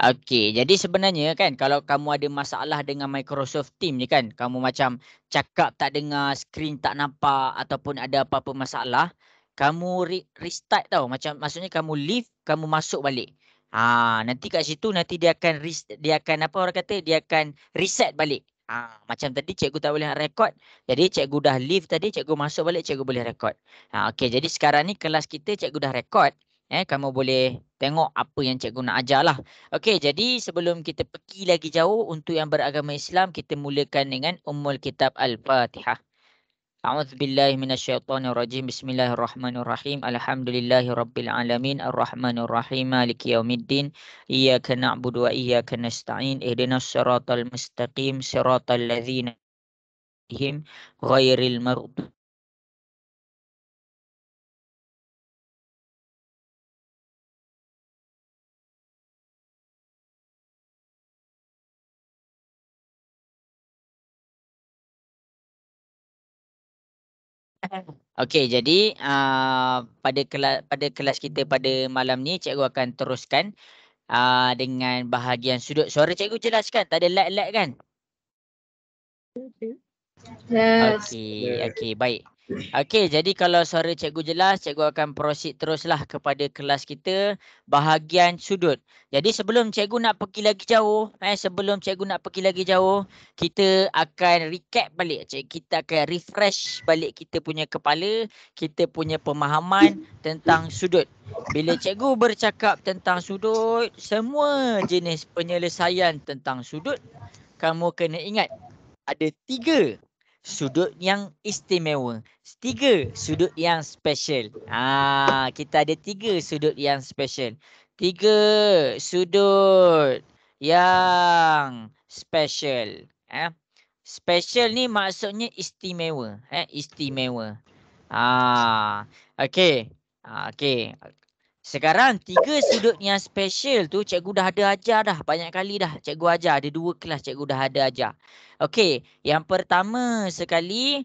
Okey, jadi sebenarnya kan kalau kamu ada masalah dengan Microsoft Teams ni kan, kamu macam cakap tak dengar, skrin tak nampak ataupun ada apa-apa masalah, kamu restart tau. Macam maksudnya kamu leave, kamu masuk balik. Nanti kat situ nanti dia akan apa orang kata, dia akan reset balik. Macam tadi cikgu tak boleh nak rekod. Jadi cikgu dah leave tadi, cikgu masuk balik, cikgu boleh rekod. Okey, jadi sekarang ni kelas kita cikgu dah rekod. Kamu boleh tengok apa yang cikgu nak ajar lah. Okey, jadi sebelum kita pergi lagi jauh untuk yang beragama Islam, kita mulakan dengan Ummul Kitab Al-Fatihah. A'udzubillahi minasyaitonirrajim. Bismillahirrahmanirrahim. Alhamdulillahirabbil alamin. Arrahmanirrahim. Maliki yaumiddin. Iyyaka na'budu wa iyyaka nasta'in. Ihdinas siratal mustaqim. Siratal ladzina alaihim ghairil maghdubi. Okey, jadi pada kelas kita pada malam ni cikgu akan teruskan dengan bahagian sudut. Suara cikgu jelas kan? Tak ada lag-lag kan? Yes. Okey, baik. Okey, jadi kalau suara cikgu jelas, cikgu akan proceed teruslah kepada kelas kita bahagian sudut. Jadi sebelum cikgu nak pergi lagi jauh, kita akan recap balik. Kita akan refresh balik kita punya kepala, kita punya pemahaman tentang sudut. Bila cikgu bercakap tentang sudut, semua jenis penyelesaian tentang sudut, kamu kena ingat ada 3 sudut yang istimewa. 3 sudut yang special. Kita ada 3 sudut yang special. 3 sudut yang special. Special ni maksudnya istimewa. Istimewa. Okey. Okey. Sekarang 3 sudut yang special tu cikgu dah ada ajar dah. Banyak kali dah cikgu ajar. Ada 2 kelas cikgu dah ada ajar. Okey, yang pertama sekali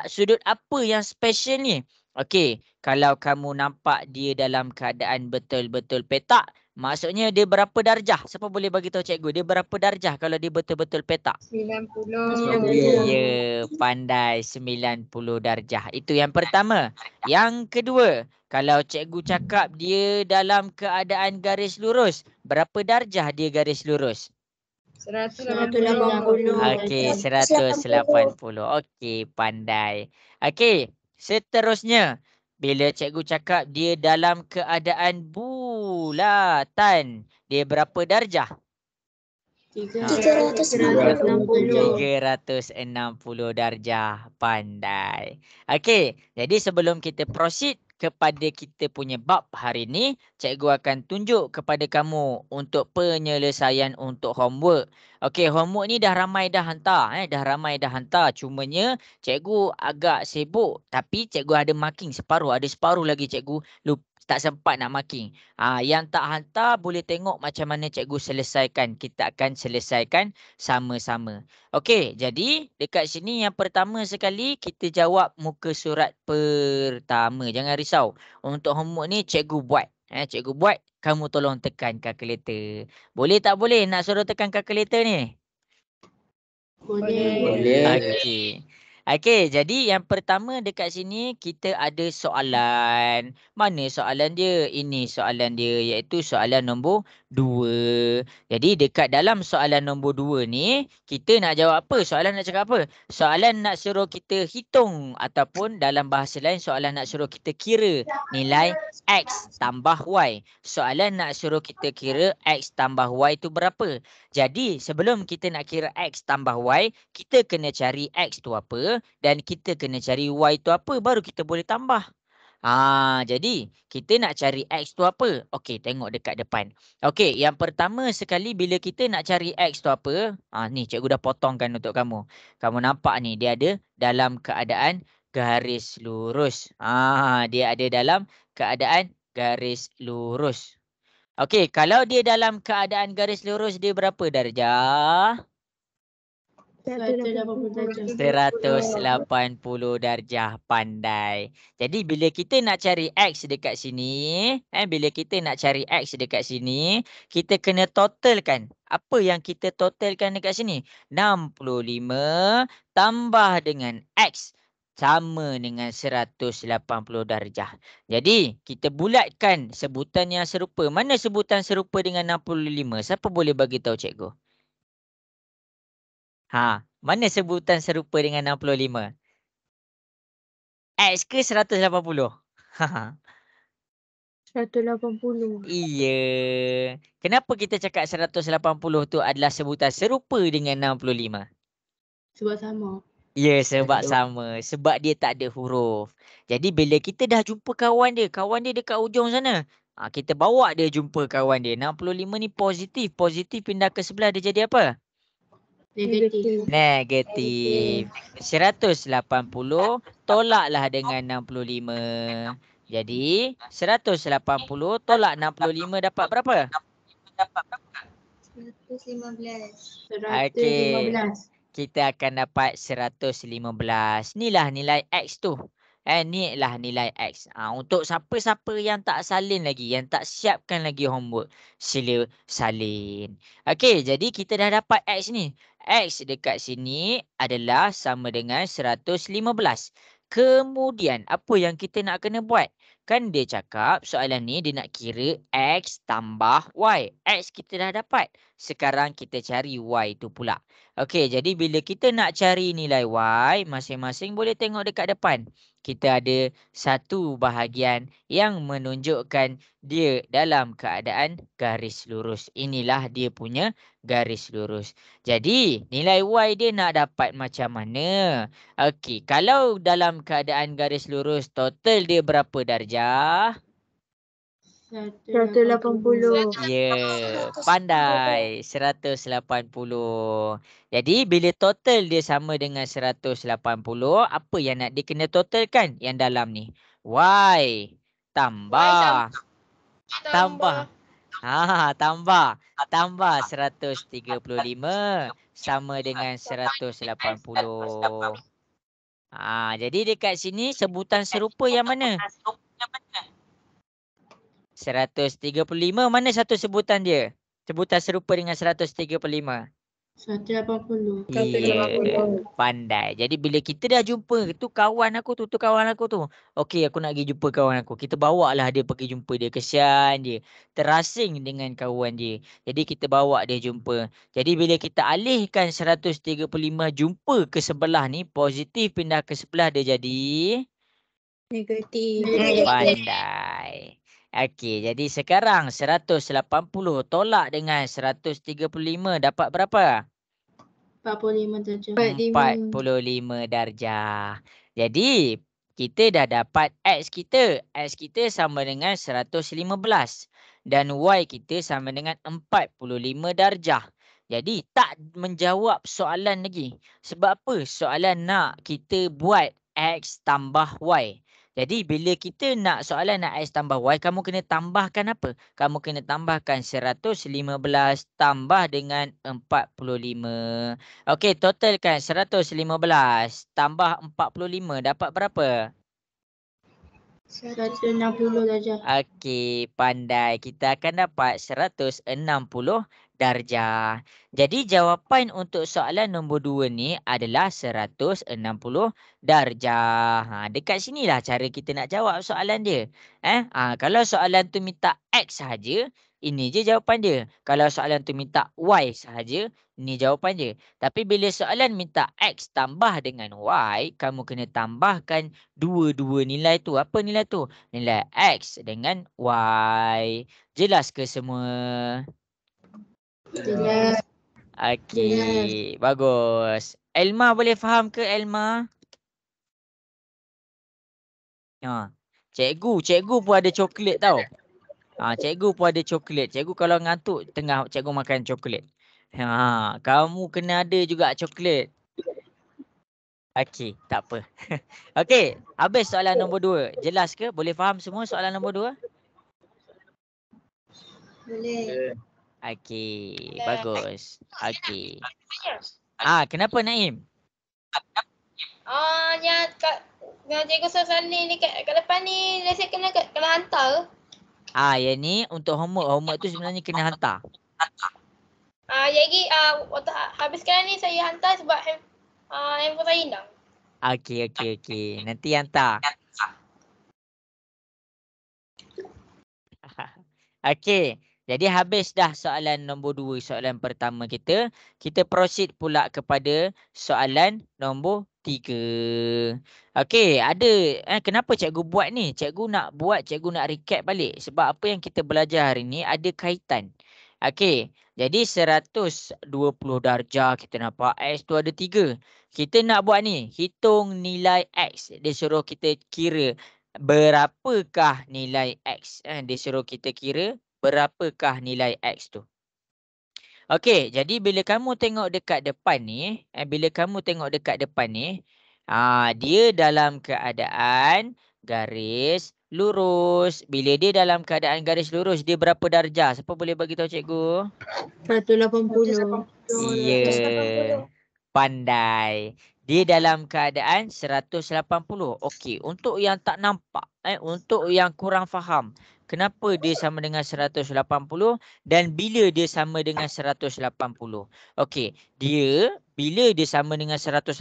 sudut apa yang special ni? Okey, kalau kamu nampak dia dalam keadaan betul-betul petak, maksudnya dia berapa darjah? Siapa boleh bagi tahu cikgu? Dia berapa darjah kalau dia betul-betul petak? 90. Ya, pandai 90 darjah. Itu yang pertama. Yang kedua, kalau cikgu cakap dia dalam keadaan garis lurus, berapa darjah dia garis lurus? 180. Okey, 180. Okey, pandai. Okey, seterusnya. Bila cikgu cakap dia dalam keadaan bulatan, dia berapa darjah? 360. 360 darjah. Pandai. Okey, jadi sebelum kita proceed kepada kita punya bab hari ni, cikgu akan tunjuk kepada kamu untuk penyelesaian untuk homework. Okey, homework ni dah ramai dah hantar. Dah ramai dah hantar. Cumanya cikgu agak sibuk. Tapi cikgu ada marking separuh. Ada separuh lagi cikgu tak sempat nak marking. Yang tak hantar boleh tengok macam mana cikgu selesaikan. Kita akan selesaikan sama-sama. Okey, jadi dekat sini yang pertama sekali kita jawab muka surat pertama. Jangan risau. Untuk homework ni cikgu buat. Cikgu buat, kamu tolong tekan kalkulator. Boleh tak boleh nak suruh tekan kalkulator ni? Boleh. Okey. Okey, jadi yang pertama dekat sini kita ada soalan. Mana soalan dia? Ini soalan dia iaitu soalan nombor 2. Jadi dekat dalam soalan nombor 2 ni, kita nak jawab apa? Soalan nak cakap apa? Soalan nak suruh kita hitung ataupun dalam bahasa lain soalan nak suruh kita kira nilai X tambah Y. Soalan nak suruh kita kira X tambah Y itu berapa? Jadi sebelum kita nak kira X tambah Y, kita kena cari X tu apa dan kita kena cari Y tu apa baru kita boleh tambah. Jadi kita nak cari X tu apa? Okey, tengok dekat depan. Okey, yang pertama sekali bila kita nak cari X tu apa? Ni cikgu dah potongkan untuk kamu. Kamu nampak ni dia ada dalam keadaan garis lurus. Dia ada dalam keadaan garis lurus. Okey, kalau dia dalam keadaan garis lurus dia berapa darjah? 180 180 darjah. Pandai. Jadi bila kita nak cari X dekat sini, bila kita nak cari X dekat sini, kita kena totalkan. Apa yang kita totalkan dekat sini? 65 tambah dengan X sama dengan 180 darjah. Jadi, kita bulatkan sebutan yang serupa. Mana sebutan serupa dengan 65? Siapa boleh bagi tahu cikgu? Mana sebutan serupa dengan 65? X ke 180? 180. Iya. Kenapa kita cakap 180 tu adalah sebutan serupa dengan 65? Sebab sama. Ya, sebab sama. Sebab dia tak ada huruf. Jadi bila kita dah jumpa kawan dia dekat ujung sana. Kita bawa dia jumpa kawan dia. 65 ni positif. Positif pindah ke sebelah dia jadi apa? Negatif. Negatif. 180 tolaklah dengan 65. Jadi 180 tolak 65 dapat berapa? 115. Okey. Kita akan dapat 115. Inilah nilai X tu. Inilah nilai X. Untuk siapa-siapa yang tak salin lagi, yang tak siapkan lagi homework, sila salin. Okey, jadi kita dah dapat X ni. X dekat sini adalah sama dengan 115. Kemudian, apa yang kita nak kena buat? Kan dia cakap soalan ni dia nak kira X tambah Y. X kita dah dapat. Sekarang kita cari Y tu pula. Okey, jadi bila kita nak cari nilai Y, masing-masing boleh tengok dekat depan. Kita ada satu bahagian yang menunjukkan dia dalam keadaan garis lurus. Inilah dia punya garis lurus. Jadi, nilai Y dia nak dapat macam mana? Okey, kalau dalam keadaan garis lurus, total dia berapa darjah? 180. Ya, pandai. 180. Jadi bila total dia sama dengan 180, apa yang nak dia kena totalkan yang dalam ni? Y tambah. Tambah. Tambah. Tambah 135 sama dengan 180. Jadi dekat sini sebutan serupa yang mana? 135 mana satu sebutan dia? Sebutan serupa dengan 135. 180. Ya, pandai. Jadi bila kita dah jumpa tu kawan aku tu kawan aku tu. Okey, aku nak pergi jumpa kawan aku. Kita bawa lah dia pergi jumpa dia. Kesian dia. Terasing dengan kawan dia. Jadi kita bawa dia jumpa. Jadi bila kita alihkan 135 jumpa ke sebelah ni, positif pindah ke sebelah dia jadi Negatif. pandai. Okey, jadi sekarang 180 tolak dengan 135 dapat berapa? 45 darjah. 45 darjah. Jadi, kita dah dapat X kita. X kita sama dengan 115. Dan Y kita sama dengan 45 darjah. Jadi, tak menjawab soalan lagi. Sebab apa? Soalan nak kita buat X tambah Y. Jadi, bila kita nak soalan nak X tambah Y, kamu kena tambahkan apa? Kamu kena tambahkan 115 tambah dengan 45. Okey, totalkan 115 tambah 45 dapat berapa? 160 darjah. Okey, pandai. Kita akan dapat 160 darjah. Jadi jawapan untuk soalan nombor 2 ni adalah 160 darjah. Dekat sinilah cara kita nak jawab soalan dia. Kalau soalan tu minta X sahaja, ini je jawapan dia. Kalau soalan tu minta Y sahaja, ini jawapan dia. Tapi bila soalan minta X tambah dengan Y, kamu kena tambahkan dua-dua nilai tu. Apa nilai tu? Nilai X dengan Y. Jelas ke semua? Jelas. Okey, bagus. Elma boleh faham ke Elma? Cikgu pun ada coklat tau. Cikgu pun ada coklat. Cikgu kalau ngantuk tengah cikgu makan coklat. Kamu kena ada juga coklat. Okey, tak apa. Okey, habis soalan nombor 2. Jelas ke? Boleh faham semua soalan nombor 2? Boleh. Okey, bagus. Okey. Kenapa Naim? Yang cikgu Salih ni kat depan ni lesson kena hantar. Yang ni untuk homework. Homework tu sebenarnya kena hantar. Jadi waktu habis sekarang ni saya hantar sebab handphone saya hilang. Okey. Nanti hantar. Okey. Jadi habis dah soalan nombor 2, soalan pertama kita. Kita proceed pula kepada soalan nombor 3. Okey, ada kenapa cikgu buat ni? Cikgu nak recap balik sebab apa yang kita belajar hari ni ada kaitan. Okey, jadi 120 darjah kita nampak X tu ada 3. Kita nak buat ni, hitung nilai X. Dia suruh kita kira berapakah nilai X. Dia suruh kita kira berapakah nilai X tu. Okey, jadi bila kamu tengok dekat depan ni, dia dalam keadaan garis lurus. Bila dia dalam keadaan garis lurus, dia berapa darjah? Siapa boleh bagi tahu cikgu? 180. Ya. Pandai. Dia dalam keadaan 180. Okey, untuk yang tak nampak, untuk yang kurang faham, kenapa dia sama dengan 180 dan bila dia sama dengan 180? Okey, bila dia sama dengan 180,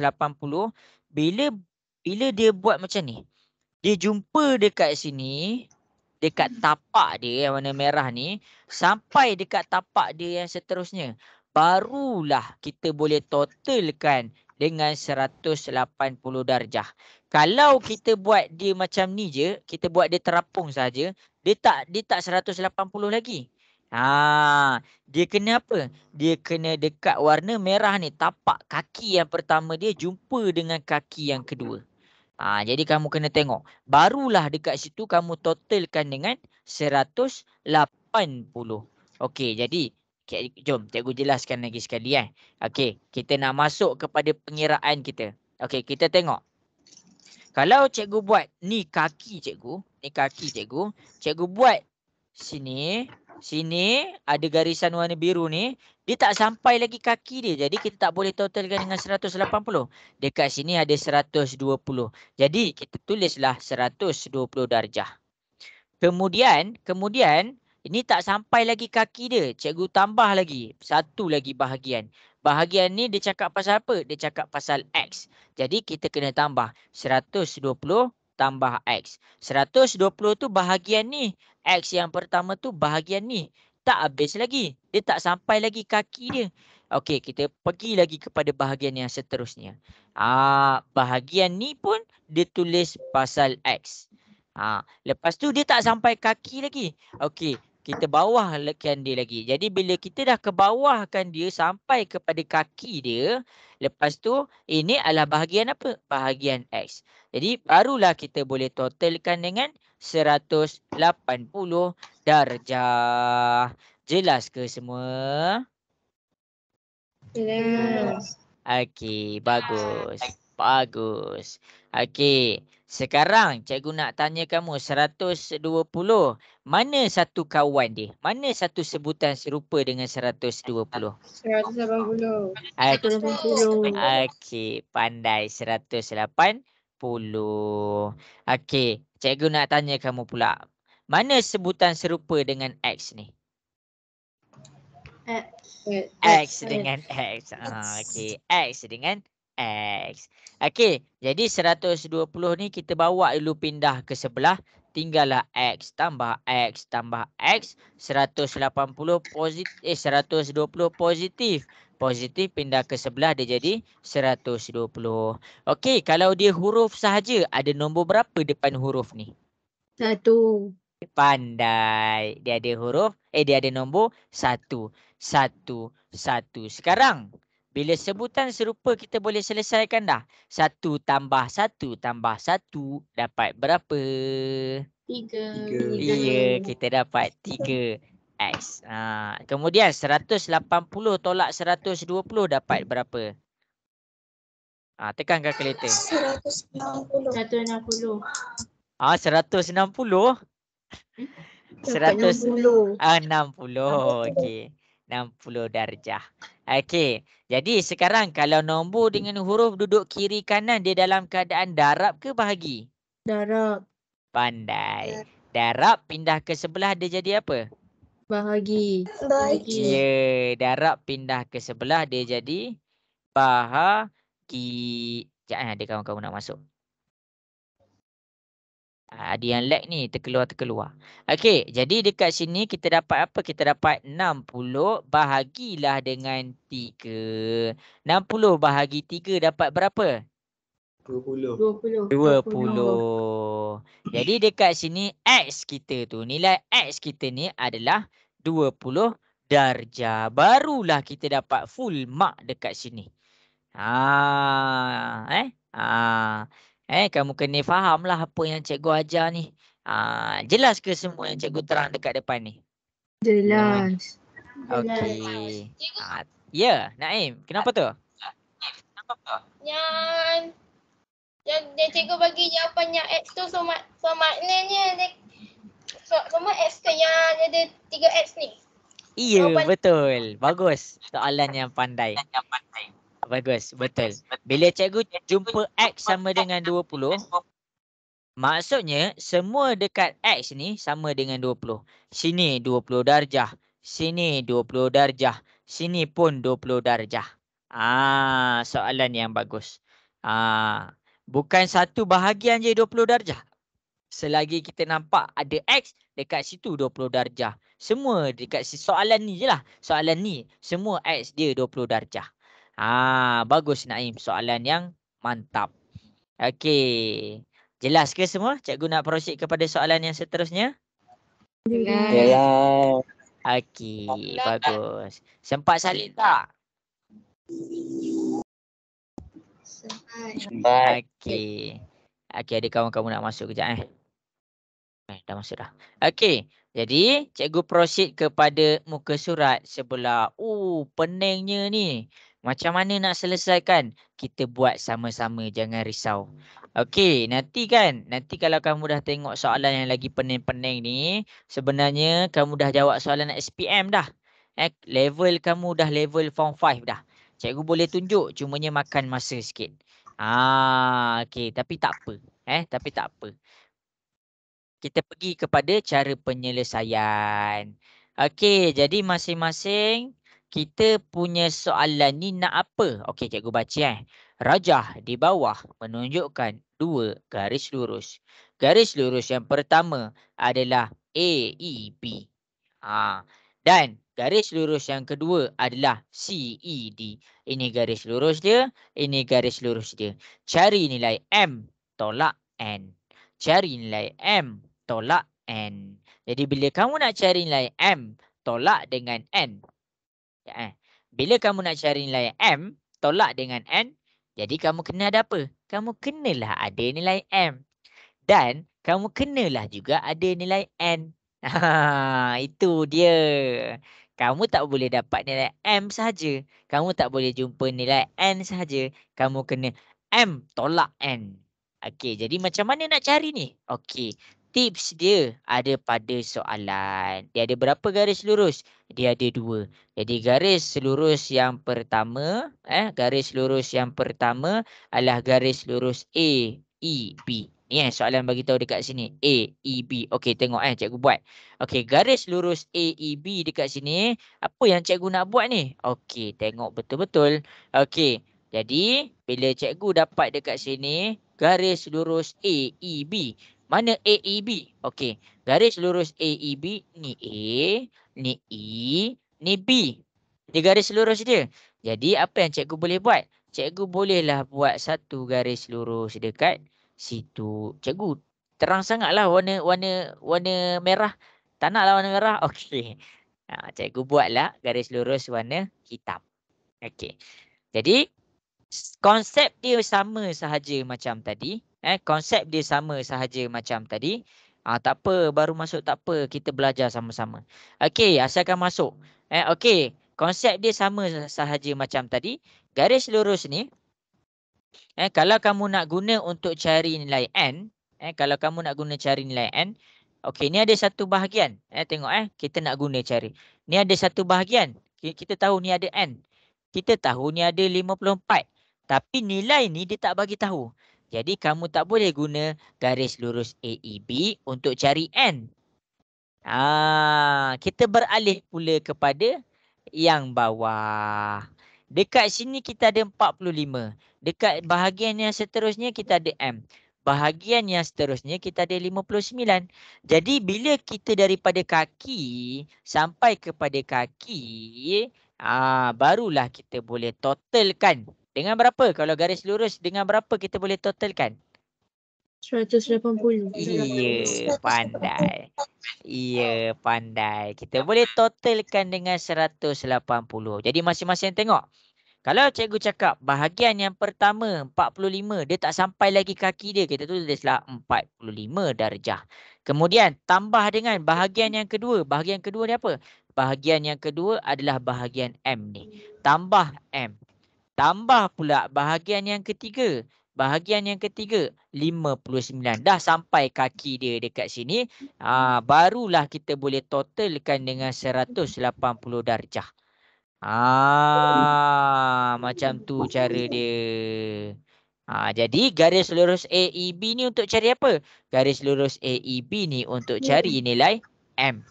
bila dia buat macam ni, dia jumpa dekat sini, dekat tapak dia yang warna merah ni, sampai dekat tapak dia yang seterusnya, barulah kita boleh totalkan dengan 180 darjah. Kalau kita buat dia macam ni je, kita buat dia terapung saja, dia tak 180 lagi. Dia kena apa? Dia kena dekat warna merah ni, tapak kaki yang pertama dia jumpa dengan kaki yang kedua. Jadi kamu kena tengok. Barulah dekat situ kamu totalkan dengan 180. Okey, jadi jom cikgu jelaskan lagi sekali. Okey, kita nak masuk kepada pengiraan kita. Okey, kita tengok. Kalau cikgu buat ni kaki cikgu, cikgu buat sini ada garisan warna biru ni, dia tak sampai lagi kaki dia. Jadi kita tak boleh totalkan dengan 180. Dekat sini ada 120. Jadi kita tulislah 120 darjah. Kemudian ini tak sampai lagi kaki dia. Cikgu tambah lagi satu lagi bahagian. Bahagian ni dia cakap pasal apa? Dia cakap pasal X. Jadi kita kena tambah 120 tambah X. 120 tu bahagian ni. X yang pertama tu bahagian ni. Tak habis lagi. Dia tak sampai lagi kaki dia. Okey, kita pergi lagi kepada bahagian yang seterusnya. Bahagian ni pun dia tulis pasal X. Lepas tu dia tak sampai kaki lagi. Okey, kita bawahkan dia lagi. Jadi bila kita dah ke bawahkan dia sampai kepada kaki dia, lepas tu ini adalah bahagian apa? Bahagian X. Jadi barulah kita boleh totalkan dengan 180 darjah. Jelas ke semua? Jelas. Okey, bagus. Okey, sekarang cikgu nak tanya kamu 120. Mana satu kawan dia? Mana satu sebutan serupa dengan 120? 180. Okey, pandai 180. Okey, cikgu nak tanya kamu pula. Mana sebutan serupa dengan X ni? X dengan X. Okey, X dengan X. Okey, jadi 120 ni kita bawa dulu pindah ke sebelah. Tinggallah X tambah X tambah X. 180 positif. 120 positif. Positif pindah ke sebelah dia jadi 120. Okey, kalau dia huruf sahaja, ada nombor berapa depan huruf ni? 1. Pandai. Dia ada nombor 1. 1. Sekarang, bila sebutan serupa kita boleh selesaikan dah. 1 tambah 1 tambah 1 dapat berapa? 3. Ya, kita dapat 3X. Kemudian 180 tolak 120 dapat berapa? Tekan kalkulator. 160. 160. 60. 160. 60. Okey. 60 darjah. Okey. Jadi sekarang kalau nombor dengan huruf duduk kiri kanan dia dalam keadaan darab ke bahagi? Darab. Pandai. Darab pindah ke sebelah dia jadi apa? Bahagi. Ya, darab pindah ke sebelah dia jadi bahagi. Sekejap ada kawan-kawan nak masuk. Ada yang lag ni, terkeluar. Okey, jadi dekat sini kita dapat apa? Kita dapat 60 bahagilah dengan 3. 60 bahagi 3 dapat berapa? 20. 20. Jadi dekat sini X kita tu, nilai X kita ni adalah 20 darjah. Barulah kita dapat full mark dekat sini. Kamu kena faham lah apa yang cikgu ajar ni. Jelas ke semua yang cikgu terang dekat depan ni? Jelas. Okey. Ya, Naim. Kenapa tu? Yang cikgu bagi jawapannya X tu so maknanya dia semua X ke yang ada 3X ni. Iya, Jawapan- betul. Bagus. Soalan yang pandai. Bagus, betul. Bila cikgu jumpa X sama dengan 20, maksudnya semua dekat X ni sama dengan 20. Sini 20 darjah. Sini 20 darjah. Sini pun 20 darjah. Soalan yang bagus. Bukan satu bahagian je 20 darjah. Selagi kita nampak ada X, dekat situ 20 darjah. Semua dekat soalan ni je lah. Soalan ni, semua X dia 20 darjah. Bagus Naim. Soalan yang mantap. Okey. Jelas ke semua? Cikgu nak proceed kepada soalan yang seterusnya. Jelas. Okey, bagus. Sempat salin tak? Okey. Okey, ada kawan-kawan nak masuk kejap dah masuk dah. Okey. Jadi, cikgu proceed kepada muka surat sebelah. Peningnya ni. Macam mana nak selesaikan? Kita buat sama-sama, jangan risau. Okey, nanti kalau kamu dah tengok soalan yang lagi pening-pening ni, sebenarnya kamu dah jawab soalan SPM dah. Level kamu dah level form 5 dah. Cikgu boleh tunjuk, cumanya makan masa sikit. Okey, tapi tak apa. Tapi tak apa. Kita pergi kepada cara penyelesaian. Okey, jadi masing-masing kita punya soalan ni nak apa? Okey, cikgu baca Rajah di bawah menunjukkan 2 garis lurus. Garis lurus yang pertama adalah AEB. Dan garis lurus yang kedua adalah CED. Ini garis lurus dia, ini garis lurus dia. Cari nilai M tolak N. Cari nilai M tolak N. Jadi bila kamu nak cari nilai M tolak dengan N. Bila kamu nak cari nilai M tolak dengan N. Jadi kamu kena ada apa? Kamu kenalah ada nilai M. Dan kamu kenalah juga ada nilai N. Itu dia. Kamu tak boleh dapat nilai M saja. Kamu tak boleh jumpa nilai N saja. Kamu kena M tolak N. Okey, jadi macam mana nak cari ni? Okey, tips dia ada pada soalan. Dia ada berapa garis lurus? Dia ada 2. Jadi garis lurus yang pertama, garis lurus yang pertama adalah garis lurus A, E, B. Ni soalan bagi tahu dekat sini. A, E, B. Okey, tengok cikgu buat. Okey, garis lurus A, E, B dekat sini. Apa yang cikgu nak buat ni? Okey, tengok betul-betul. Okey, jadi bila cikgu dapat dekat sini, garis lurus A, E, B. Mana A, E, B? Okey, garis lurus A, E, B. Ni A, ni E, ni B. Ni garis lurus dia. Jadi apa yang cikgu boleh buat? Cikgu bolehlah buat satu garis lurus dekat situ. Cikgu terang sangatlah warna merah. Tak naklah warna merah. Okey. Cikgu buatlah garis lurus warna hitam. Okey. Jadi konsep dia sama sahaja macam tadi. Konsep dia sama sahaja macam tadi. Tak apa, baru masuk tak apa. Kita belajar sama-sama. Okey, asalkan masuk. Okey, konsep dia sama sahaja macam tadi. Garis lurus ni, kalau kamu nak guna untuk cari nilai N, kalau kamu nak guna cari nilai N, okey, ni ada satu bahagian. Tengok kita nak guna cari. Ni ada satu bahagian. Kita tahu ni ada N. Kita tahu ni ada 54. Tapi nilai ni dia tak bagi tahu. Jadi kamu tak boleh guna garis lurus AEB untuk cari N. Kita beralih pula kepada yang bawah. Dekat sini kita ada 45. Dekat bahagian yang seterusnya kita ada M. Bahagian yang seterusnya kita ada 59. Jadi bila kita daripada kaki sampai kepada kaki, barulah kita boleh totalkan. Dengan berapa? Kalau garis lurus dengan berapa kita boleh totalkan? 180. Iya, pandai. Iya, pandai. Kita boleh totalkan dengan 180. Jadi masing-masing tengok. Kalau cikgu cakap bahagian yang pertama 45, dia tak sampai lagi kaki dia. Kita tulislah 45 darjah. Kemudian tambah dengan bahagian yang kedua. Bahagian kedua ni apa? Bahagian yang kedua adalah bahagian M ni. Tambah M. Tambah pula bahagian yang ketiga. Bahagian yang ketiga 59. Dah sampai kaki dia dekat sini. Barulah kita boleh totalkan dengan 180 darjah. Macam tu cara dia. Jadi garis lurus AEB ni untuk cari apa? Garis lurus AEB ni untuk cari nilai M.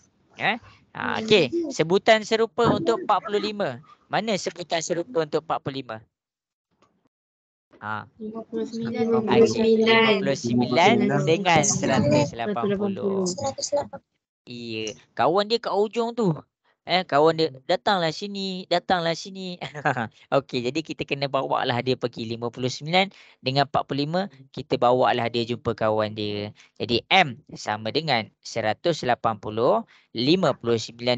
Okey, sebutan serupa untuk 45. Mana sebutan serupa untuk 45? 59 dengan 180. Iya, kawan dia kat ujung tu. Kawan dia datanglah sini. Okey, jadi kita kena bawa lah dia pergi 59 dengan 45, kita bawa lah dia jumpa kawan dia. Jadi M sama dengan 180, 59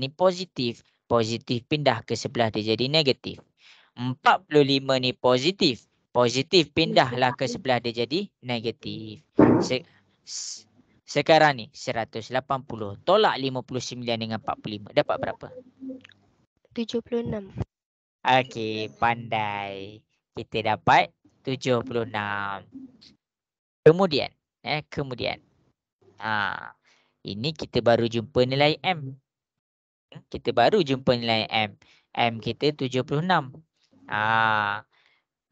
ni positif. Positif pindah ke sebelah dia jadi negatif. 45 ni positif. Positif pindahlah ke sebelah dia jadi negatif. Sekarang ni 180 tolak 59 dengan 45 dapat berapa? 76. Okey, pandai. Kita dapat 76. Kemudian, ini kita baru jumpa nilai M. Kita baru jumpa nilai M. M kita 76.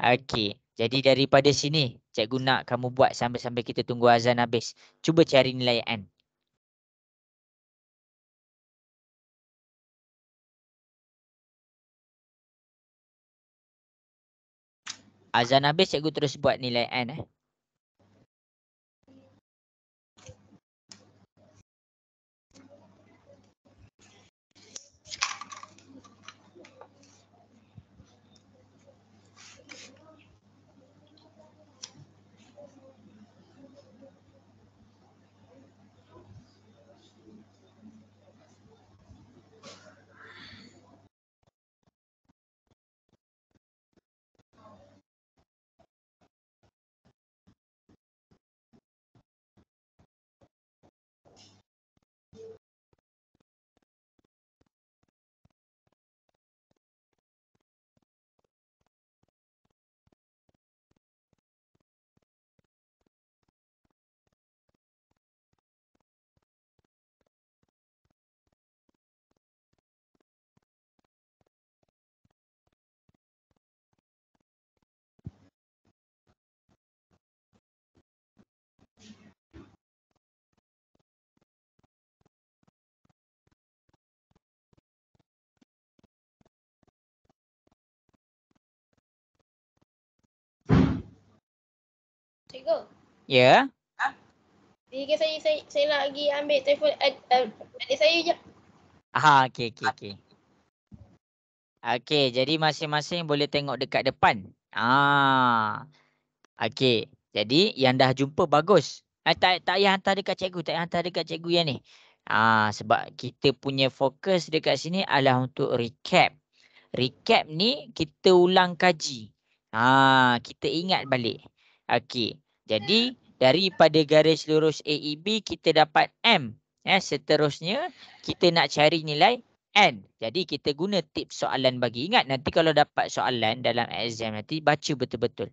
Okey. Jadi daripada sini, cikgu nak kamu buat sambil-sambil kita tunggu azan habis. Cuba cari nilai N. Azan habis, cikgu terus buat nilai N. Cikgu. Ya. Jika saya nak pergi ambil telefon adik saya je. Okey. Okey, jadi masing-masing boleh tengok dekat depan. Okey. Jadi yang dah jumpa bagus. Tak payah hantar dekat cikgu, yang ni. Sebab kita punya fokus dekat sini adalah untuk recap. Recap ni kita ulang kaji. Kita ingat balik. Okey. Jadi daripada garis lurus AEB kita dapat M. Seterusnya kita nak cari nilai N. Jadi kita guna tips soalan bagi. Ingat nanti kalau dapat soalan dalam exam nanti baca betul-betul.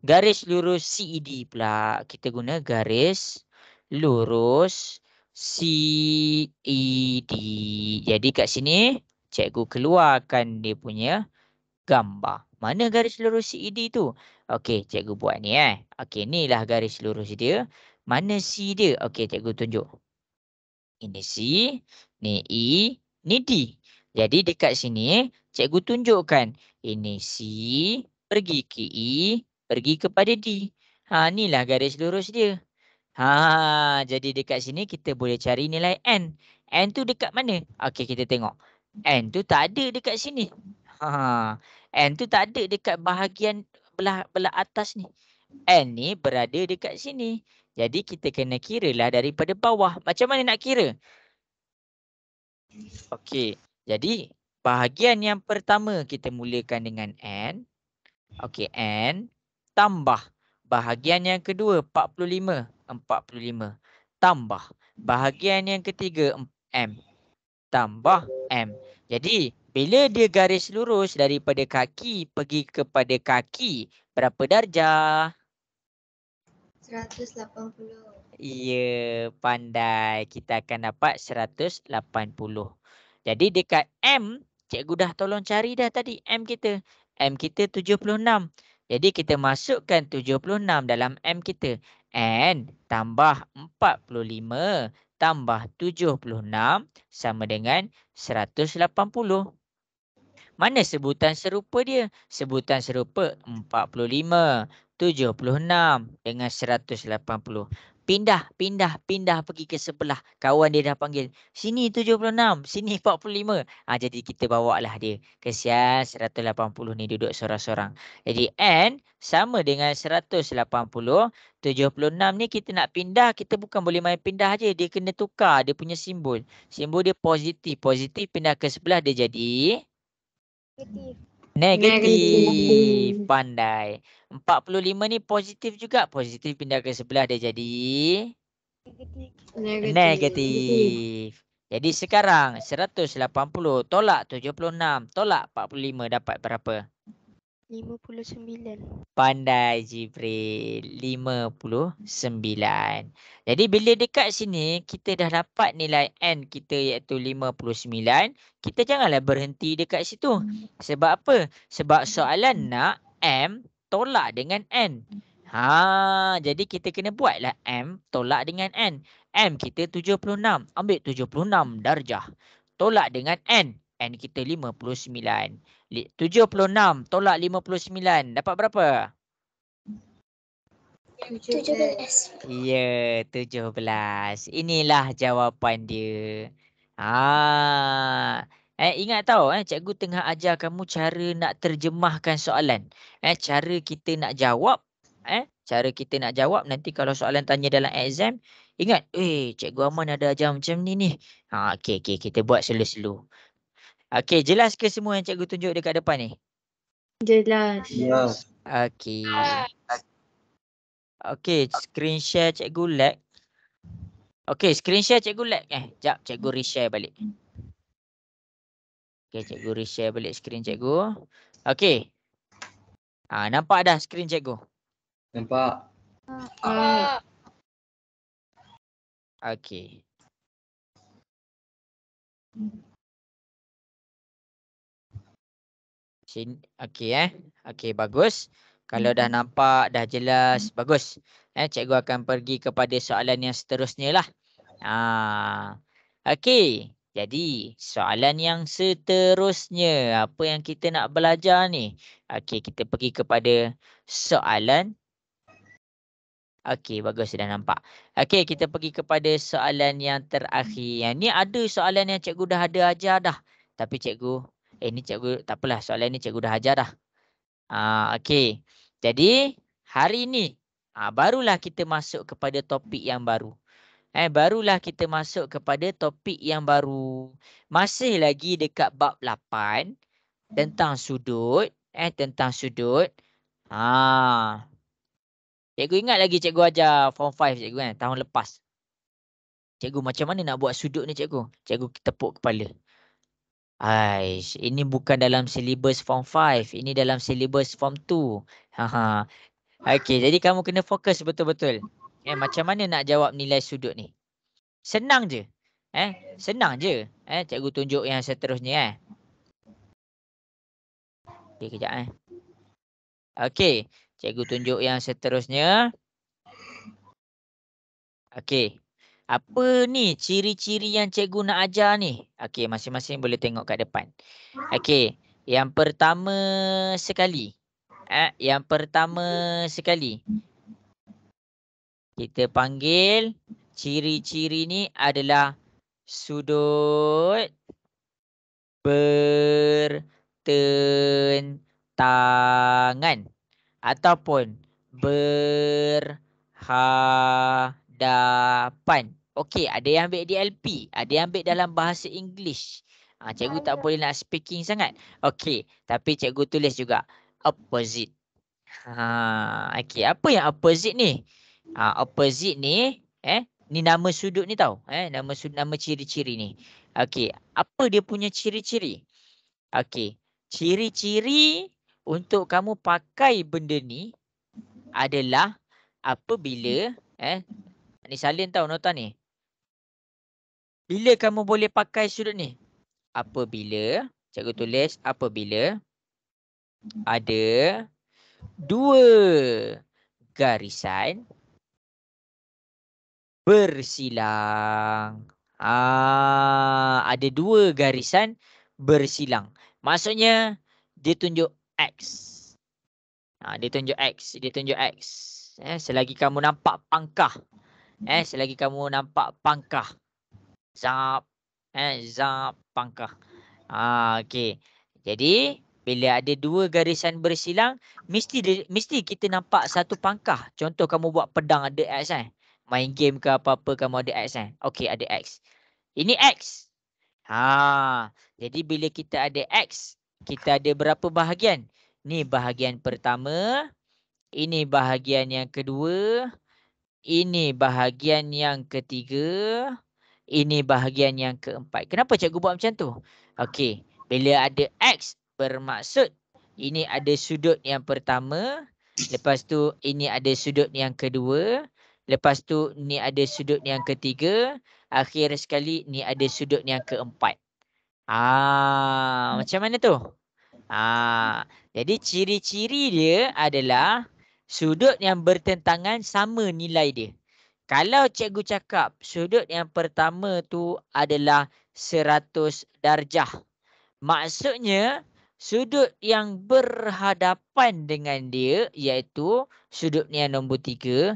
Garis lurus CED pula. Kita guna garis lurus CED. Jadi kat sini cikgu keluarkan dia punya gambar. Mana garis lurus CED tu? Okey, cikgu buat ni Okey, inilah garis lurus dia. Mana C dia? Okey, cikgu tunjuk. Ini C, ni E, ni D. Jadi dekat sini cikgu tunjukkan ini C pergi ke E, pergi kepada D. Inilah garis lurus dia. Jadi dekat sini kita boleh cari nilai N. N tu dekat mana? Okey, kita tengok. N tu tak ada dekat sini. N tu tak ada dekat bahagian belah atas ni. N ni berada dekat sini. Jadi kita kena kiralah daripada bawah. Macam mana nak kira? Okey, jadi bahagian yang pertama kita mulakan dengan N. Okey, N tambah bahagian yang kedua 45. Tambah bahagian yang ketiga M. Tambah M. Jadi bila dia garis lurus daripada kaki pergi kepada kaki, berapa darjah? 180. Ya, pandai. Kita akan dapat 180. Jadi dekat M, cikgu dah tolong cari dah tadi M kita. M kita 76. Jadi kita masukkan 76 dalam M kita. N tambah 45 tambah 76 sama dengan 180. Mana sebutan serupa dia? Sebutan serupa 45, 76 dengan 180. Pindah pergi ke sebelah. Kawan dia dah panggil. Sini 76, sini 45. Jadi kita bawa lah dia. Kesian 180 ni duduk sorang-sorang. Jadi N sama dengan 180. 76 ni kita nak pindah. Kita bukan boleh main pindah je. Dia kena tukar dia punya simbol. Simbol dia positif. Positif pindah ke sebelah dia jadi negatif. Pandai. 45 ni positif juga. Positif pindah ke sebelah dia jadi negatif. Jadi sekarang 180 tolak 76 tolak 45 dapat berapa? 59. Pandai Jibril. 59. Jadi bila dekat sini kita dah dapat nilai N kita iaitu 59. Kita janganlah berhenti dekat situ. Sebab apa? Sebab soalan nak M tolak dengan N. Jadi kita kena buatlah M tolak dengan N. M kita 76. Ambil 76 darjah. Tolak dengan N. N kita 59. 76 tolak 59. Dapat berapa? 17. Ya, 17. Inilah jawapan dia. Ingat tahu, cikgu tengah ajar kamu cara nak terjemahkan soalan. Cara kita nak jawab. Cara kita nak jawab nanti kalau soalan tanya dalam exam. Ingat, cikgu Aman ada ajar macam ni. Okey, kita buat slow-slow. Okey, jelas ke semua yang cikgu tunjuk dekat depan ni? Jelas. Okey. Okey, screen share cikgu lag. Okey, screen share cikgu lag. Jap, cikgu reshare balik. Okey, cikgu reshare balik screen cikgu. Okey. Nampak dah screen cikgu? Nampak. Okey. Sini, okey Okey, bagus. Kalau dah nampak, dah jelas, bagus. Cikgu akan pergi kepada soalan yang seterusnya lah. Okey. Jadi, soalan yang seterusnya. Apa yang kita nak belajar ni? Okey, kita pergi kepada soalan. Okey, bagus, dah nampak. Okey, kita pergi kepada soalan yang terakhir. Yang ni ada soalan yang cikgu dah ada ajar dah. Tapi cikgu, ni cikgu, tak apalah, soalan ni cikgu dah ajar dah. Okey. Jadi, hari ni, barulah kita masuk kepada topik yang baru. Barulah kita masuk kepada topik yang baru. Masih lagi dekat bab 8 tentang sudut. Tentang sudut. Cikgu ingat lagi cikgu ajar form 5 cikgu tahun lepas. Cikgu macam mana nak buat sudut ni cikgu? Cikgu tepuk kepala. Ini bukan dalam silibus form 5. Ini dalam silibus form 2. Okey, jadi kamu kena fokus betul-betul. Macam mana nak jawab nilai sudut ni? Senang je. Senang je. Cikgu tunjuk yang seterusnya Okey, kejap Okey, cikgu tunjuk yang seterusnya. Okey. Apa ni ciri-ciri yang cikgu nak ajar ni? Okey, masing-masing boleh tengok kat depan. Okey, yang pertama sekali. Yang pertama sekali. Kita panggil ciri-ciri ni adalah sudut bertentangan ataupun berhadapan. Okey, ada yang ambil DLP, ada yang ambil dalam bahasa English. Cikgu tak boleh nak speaking sangat. Okey, tapi cikgu tulis juga opposite. Okey, apa yang opposite ni? Opposite ni, ni nama sudut ni tau. Nama ciri-ciri ni. Okey, apa dia punya ciri-ciri? Okey, ciri-ciri untuk kamu pakai benda ni adalah apabila, ni salin tau nota ni. Bila kamu boleh pakai sudut ni? Apabila, cikgu tulis apabila ada dua garisan bersilang. Ada dua garisan bersilang. Maksudnya dia tunjuk X. Dia tunjuk X. Dia tunjuk X. Selagi kamu nampak pangkah. Selagi kamu nampak pangkah. Zap. Zap pangkah. Okey. Jadi bila ada dua garisan bersilang, mesti kita nampak satu pangkah. Contoh kamu buat pedang ada X Main game ke apa-apa kamu ada X Okey, ada X. Ini X. Jadi bila kita ada X, kita ada berapa bahagian? Ni bahagian pertama, ini bahagian yang kedua, ini bahagian yang ketiga, ini bahagian yang keempat. Kenapa cikgu buat macam tu? Okey, bila ada X bermaksud ini ada sudut yang pertama, lepas tu ini ada sudut yang kedua, lepas tu ni ada sudut yang ketiga, akhir sekali ni ada sudut yang keempat. Macam mana tu? Jadi ciri-ciri dia adalah sudut yang bertentangan sama nilai dia. Kalau cikgu cakap sudut yang pertama tu adalah 100 darjah. Maksudnya sudut yang berhadapan dengan dia iaitu sudut yang nombor 3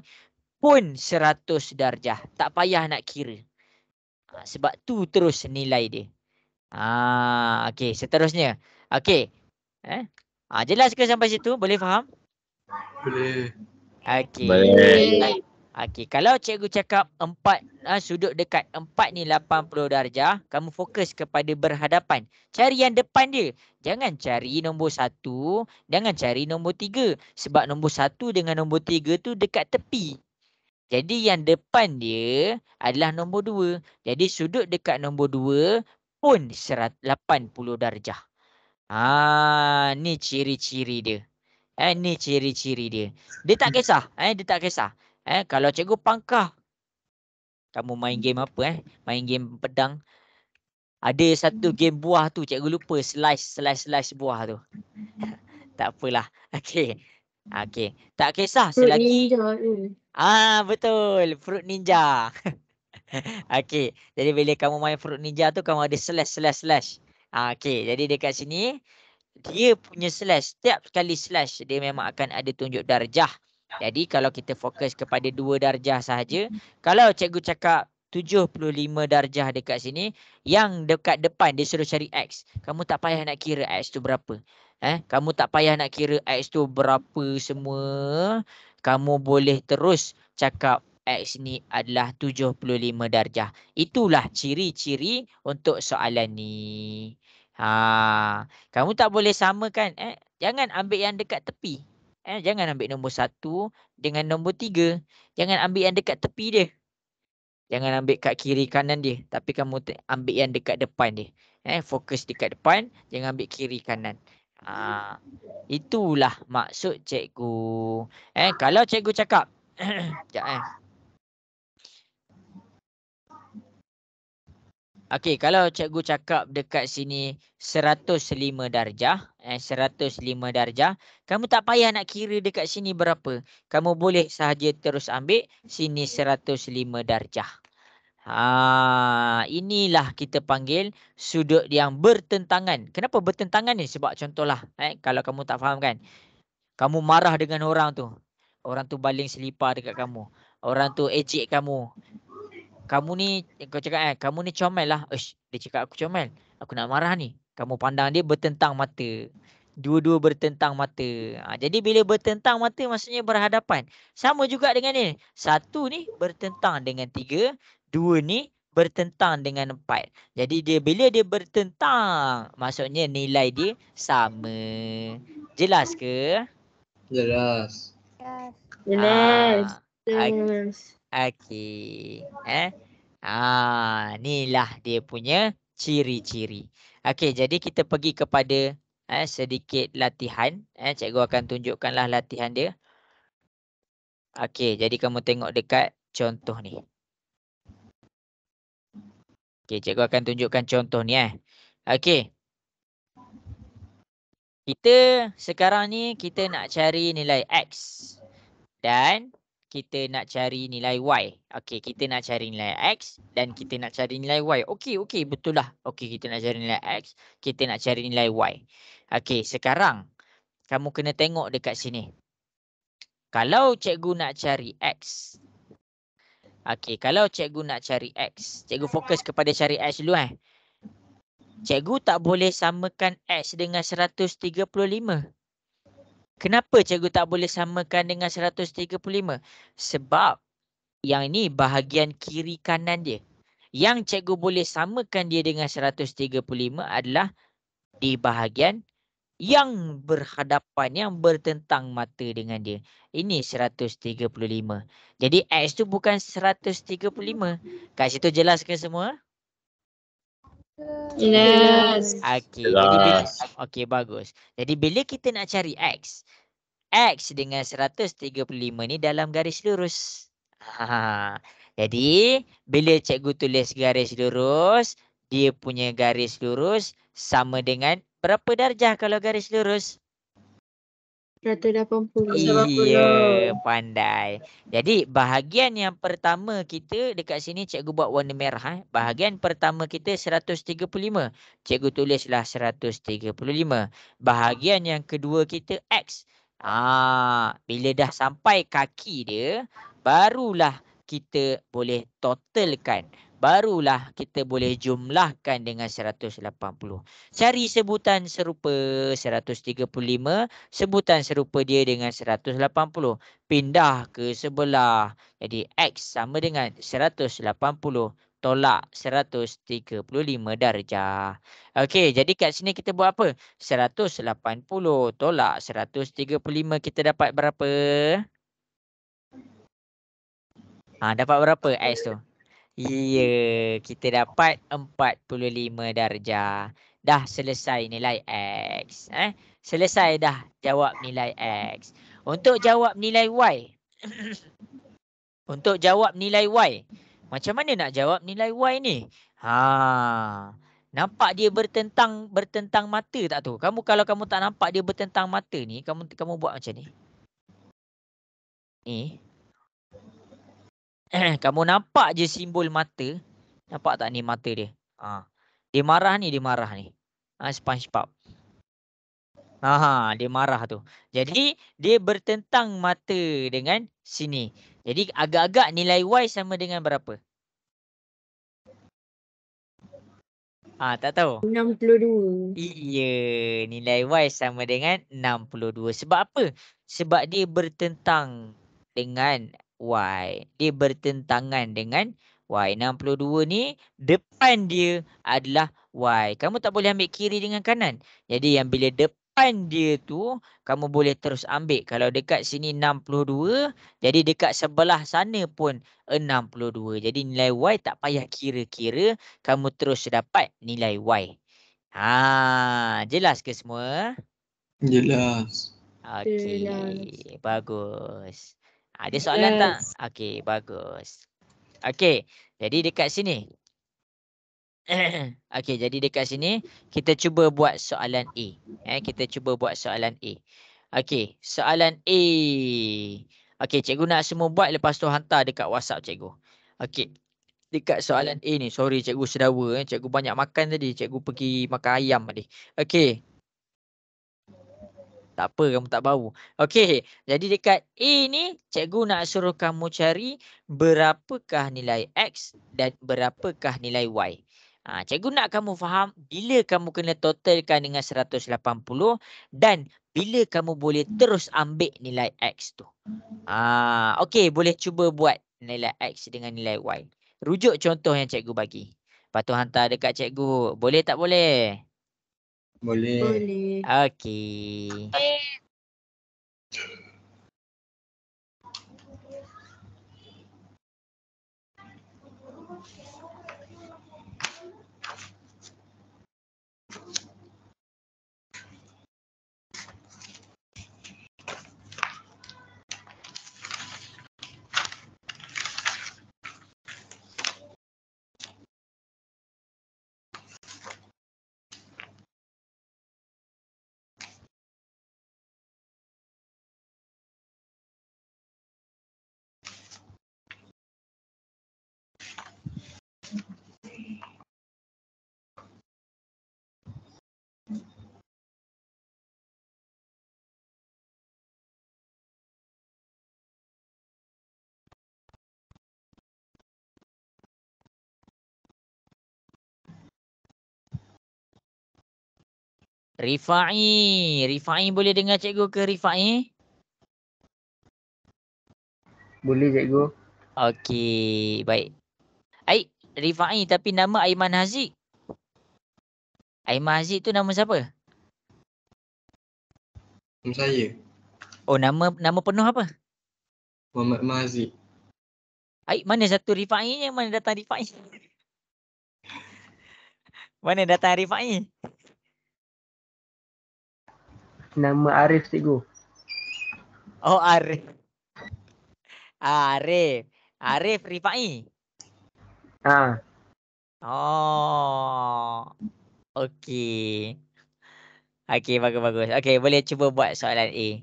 pun 100 darjah. Tak payah nak kira. Sebab tu terus nilai dia. Okey, seterusnya. Okey. Jelas ke sampai situ? Boleh faham? Boleh. Okey. Boleh. Okey, kalau cikgu cakap 4 sudut dekat 4 ni 80 darjah, kamu fokus kepada berhadapan. Cari yang depan dia. Jangan cari nombor 1, jangan cari nombor 3 sebab nombor 1 dengan nombor 3 tu dekat tepi. Jadi yang depan dia adalah nombor 2. Jadi sudut dekat nombor 2 pun 80 darjah. Ni ciri-ciri dia. Ni ciri-ciri dia. Dia tak kisah. Dia tak kisah. Kalau cikgu pangkah. Kamu main game apa? Main game pedang. Ada satu game buah tu. Cikgu lupa slice buah tu. Tak apalah. Okey. Tak kisah. Fruit Selagi. ninja tu. Betul. Fruit ninja. Okey. Jadi bila kamu main fruit ninja tu. Kamu ada slash. Okey. Jadi dekat sini. Dia punya slash. Setiap kali slash. Dia memang akan ada tunjuk darjah. Jadi kalau kita fokus kepada 2 darjah sahaja. Kalau cikgu cakap 75 darjah dekat sini. Yang dekat depan dia suruh cari X. Kamu tak payah nak kira X tu berapa. Kamu tak payah nak kira X tu berapa semua. Kamu boleh terus cakap X ni adalah 75 darjah. Itulah ciri-ciri untuk soalan ni. Kamu tak boleh samakan. Jangan ambil yang dekat tepi. Jangan ambil nombor 1 dengan nombor 3. Jangan ambil yang dekat tepi dia. Jangan ambil kat kiri kanan dia. Tapi kamu ambil yang dekat depan dia. Fokus dekat depan. Jangan ambil kiri kanan. Itulah maksud cikgu. Kalau cikgu cakap. Sekejap Okey, kalau cikgu cakap dekat sini 105 darjah. 105 darjah. Kamu tak payah nak kira dekat sini berapa. Kamu boleh sahaja terus ambil sini 105 darjah. Inilah kita panggil sudut yang bertentangan. Kenapa bertentangan ni? Sebab contohlah, kalau kamu tak faham kan. Kamu marah dengan orang tu. Orang tu baling selipar dekat kamu. Orang tu ejek kamu. Kamu ni, kau cakap kamu ni comel lah. Dia cakap aku comel. Aku nak marah ni. Kamu pandang dia bertentang mata. Dua-dua bertentang mata. Jadi bila bertentang mata maksudnya berhadapan. Sama juga dengan ni. Satu ni bertentang dengan 3. 2 ni bertentang dengan 4. Jadi bila dia bertentang, maksudnya nilai dia sama. Jelas ke? Jelas. Jelas. Ah, Jelas. Okey. Inilah dia punya ciri-ciri. Okey, jadi kita pergi kepada sedikit latihan. Cikgu akan tunjukkanlah latihan dia. Okey, jadi kamu tengok dekat contoh ni. Okey, cikgu akan tunjukkan contoh ni Okey. Kita sekarang ni kita nak cari nilai X. Dan kita nak cari nilai Y. Okey, kita nak cari nilai X dan kita nak cari nilai Y. Okey, betul lah. Okey, kita nak cari nilai X, kita nak cari nilai Y. Okey, sekarang kamu kena tengok dekat sini. Kalau cikgu nak cari X. Okey, kalau cikgu nak cari X, cikgu fokus kepada cari X dulu Cikgu tak boleh samakan X dengan 135. Kenapa cikgu tak boleh samakan dengan 135? Sebab yang ni bahagian kiri kanan dia. Yang cikgu boleh samakan dia dengan 135 adalah di bahagian yang berhadapan, yang bertentang mata dengan dia. Ini 135. Jadi X tu bukan 135. Kat situ jelas ke semua? Jelas. Okey, jadi okey, bagus. Jadi bila kita nak cari X, X dengan 135 ni dalam garis lurus. Jadi bila cikgu tulis garis lurus, dia punya garis lurus sama dengan berapa darjah kalau garis lurus? 180. Iya, pandai. Jadi bahagian yang pertama kita dekat sini cikgu buat warna merah. Bahagian pertama kita 135. Cikgu tulislah 135. Bahagian yang kedua kita X. Bila dah sampai kaki dia, barulah kita boleh totalkan. Barulah kita boleh jumlahkan dengan 180. Cari sebutan serupa 135. Sebutan serupa dia dengan 180. Pindah ke sebelah. Jadi X sama dengan 180 tolak 135 darjah. Okey, jadi kat sini kita buat apa? 180 tolak 135 kita dapat berapa? Dapat berapa X tu? Ya, kita dapat 45 darjah. Dah selesai nilai X. Selesai dah jawab nilai X. Untuk jawab nilai Y. Untuk jawab nilai Y. Macam mana nak jawab nilai Y ni? Nampak dia bertentang mata tak tu? Kalau kamu tak nampak dia bertentang mata ni, kamu buat macam ni. Ni. Kamu nampak je simbol mata. Nampak tak ni mata dia? Dia marah ni. SpongeBob. Dia marah tu. Jadi dia bertentang mata dengan sini. Jadi agak-agak nilai Y sama dengan berapa? Tak tahu. 62. Iya, nilai Y sama dengan 62. Sebab apa? Sebab dia bertentang dengan Y. Dia bertentangan dengan Y. 62 ni depan dia adalah Y. Kamu tak boleh ambil kiri dengan kanan. Jadi yang bila depan dia tu, kamu boleh terus ambil. Kalau dekat sini 62, jadi dekat sebelah sana pun 62. Jadi nilai Y tak payah kira-kira. Kamu terus dapat nilai Y. Jelas ke semua? Jelas. Okey, bagus. Ada soalan tak? Okey, bagus. Okey, jadi dekat sini. Okey, jadi dekat sini kita cuba buat soalan A. Kita cuba buat soalan A. Okey, soalan A. Okey, cikgu nak semua buat lepas tu hantar dekat WhatsApp cikgu. Okey. Dekat soalan A ni, sorry cikgu sedawa. Cikgu banyak makan tadi. Cikgu pergi makan ayam tadi. Okey. Tak apa, kamu tak bau. Okey, jadi dekat A ni, cikgu nak suruh kamu cari berapakah nilai X dan berapakah nilai Y. Cikgu nak kamu faham bila kamu kena totalkan dengan 180 dan bila kamu boleh terus ambil nilai X tu. Okey, boleh cuba buat nilai X dengan nilai Y. Rujuk contoh yang cikgu bagi. Lepas tu hantar dekat cikgu. Boleh tak boleh? Boleh. Boleh. Okey. Rifai boleh dengar cikgu ke Rifai? Boleh cikgu. Okey, baik. Rifai tapi nama Aiman Haziq. Aiman Haziq tu nama siapa? Nama saya. Oh, nama penuh apa? Muhammad Mahaziq. Mana satu Rifai-nya? Mana datang Rifai? Mana datang Rifai? Nama Arif cikgu. Oh, Arif. Arif Rifai. Ah, Oh. Okey. Okey, bagus. Okey, boleh cuba buat soalan A.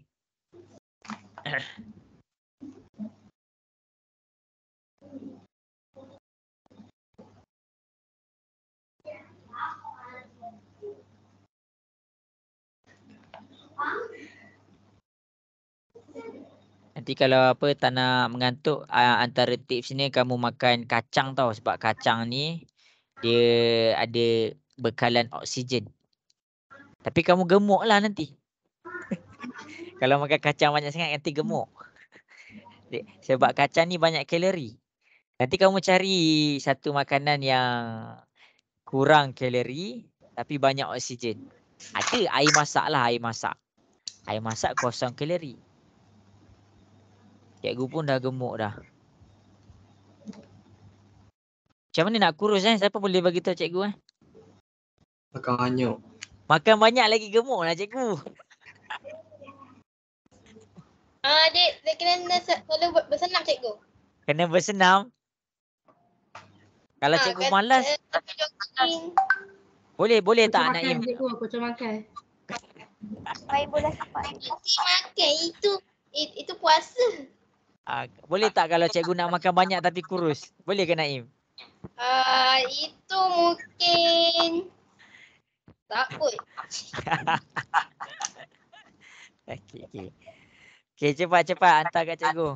Nanti kalau apa tak nak mengantuk, antara tips ni kamu makan kacang tau. Sebab kacang ni dia ada bekalan oksigen. Tapi kamu gemuk lah nanti. Kalau makan kacang banyak sangat nanti gemuk. Sebab kacang ni banyak kalori. Nanti kamu cari satu makanan yang kurang kalori tapi banyak oksigen. Ada air masak lah, air masak. Air masak kosong kalori. Cikgu pun dah gemuk dah. Macam mana nak kurus Siapa boleh bagi tahu cikgu Makan hanyut. Makan banyak lagi gemuk lah cikgu. Dia kena selalu bersenam cikgu. Kena bersenam. Kalau cikgu malas, boleh tak Macam Naim? makan cikgu, aku macam makan. Main bola sepak. Nanti makan itu puasa. Boleh tak kalau cikgu nak makan banyak tapi kurus? Boleh ke Naim? Itu mungkin tak kot. Okey. Okey, cepat hantar kat cikgu.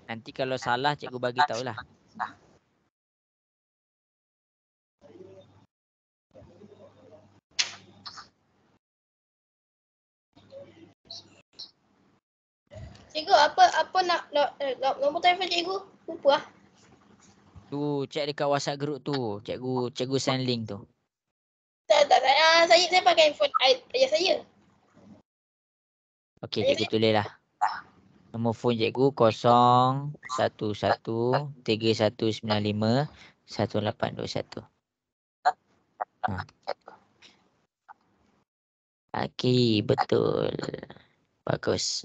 Nanti kalau salah cikgu bagi tahulah. Cikgu apa nak nombor telefon cikgu? Lupa lah. Tu check dekat WhatsApp group tu. Cikgu send link tu. Tak, saya pakai handphone ayah saya. Okey, cikgu tulis lah. Nombor phone cikgu 011319511821. Okey, betul. Bagus.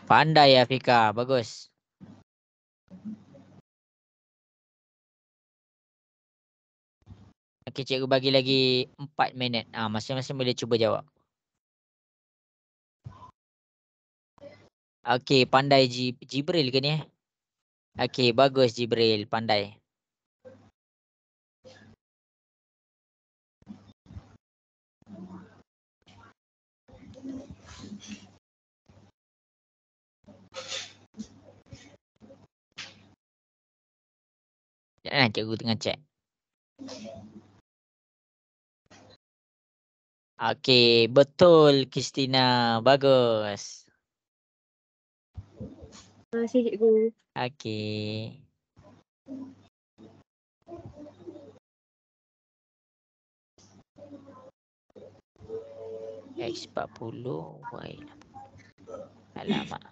Pandai Afika, bagus. Okey, cikgu bagi lagi 4 minit. Masing-masing boleh cuba jawab. Okey, pandai Jibril ke ni? Okey, bagus Jibril, pandai. Cikgu tengah check. Okey, betul Kristina. Bagus. Terima kasih cikgu. Okey. X40 Y. Alamak.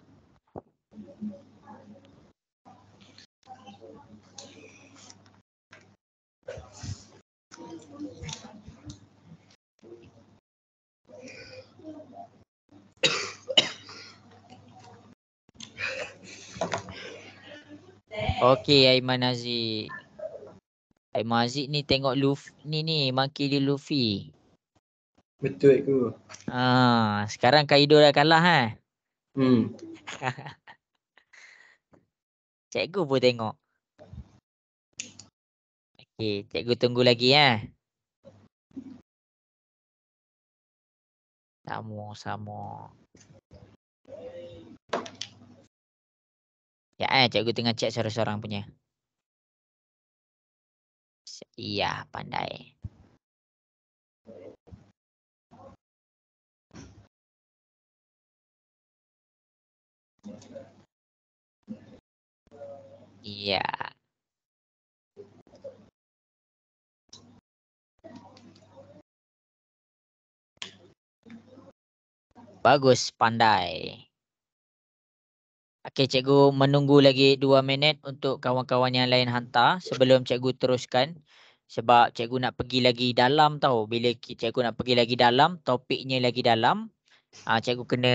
Okey, Aiman Aziz. Aiman Aziz ni tengok Luffy ni maki dia Luffy. Betul cikgu. Sekarang Kaido dah kalah Hmm. Cikgu pun tengok. Okey, cikgu tunggu lagi Sama. Ya cikgu tengah cek seorang-seorang punya. Iya, pandai. Iya. Bagus, pandai. Okey, cikgu menunggu lagi 2 minit untuk kawan-kawan yang lain hantar sebelum cikgu teruskan. Sebab cikgu nak pergi lagi dalam tau. Bila cikgu nak pergi lagi dalam, topiknya lagi dalam. Cikgu kena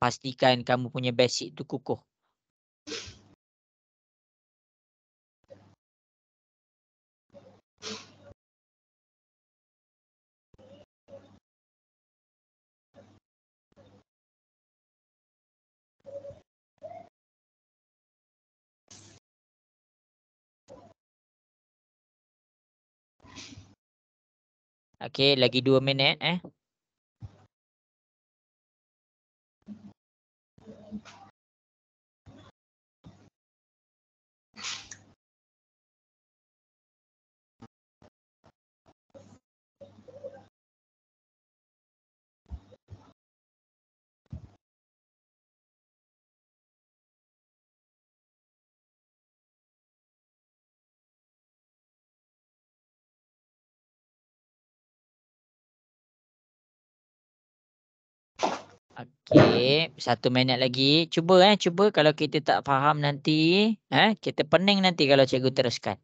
pastikan kamu punya basic tu kukuh. Okey, lagi 2 minit Okey, 1 minit lagi. Cuba kalau kita tak faham nanti, kita pening nanti kalau cikgu teruskan.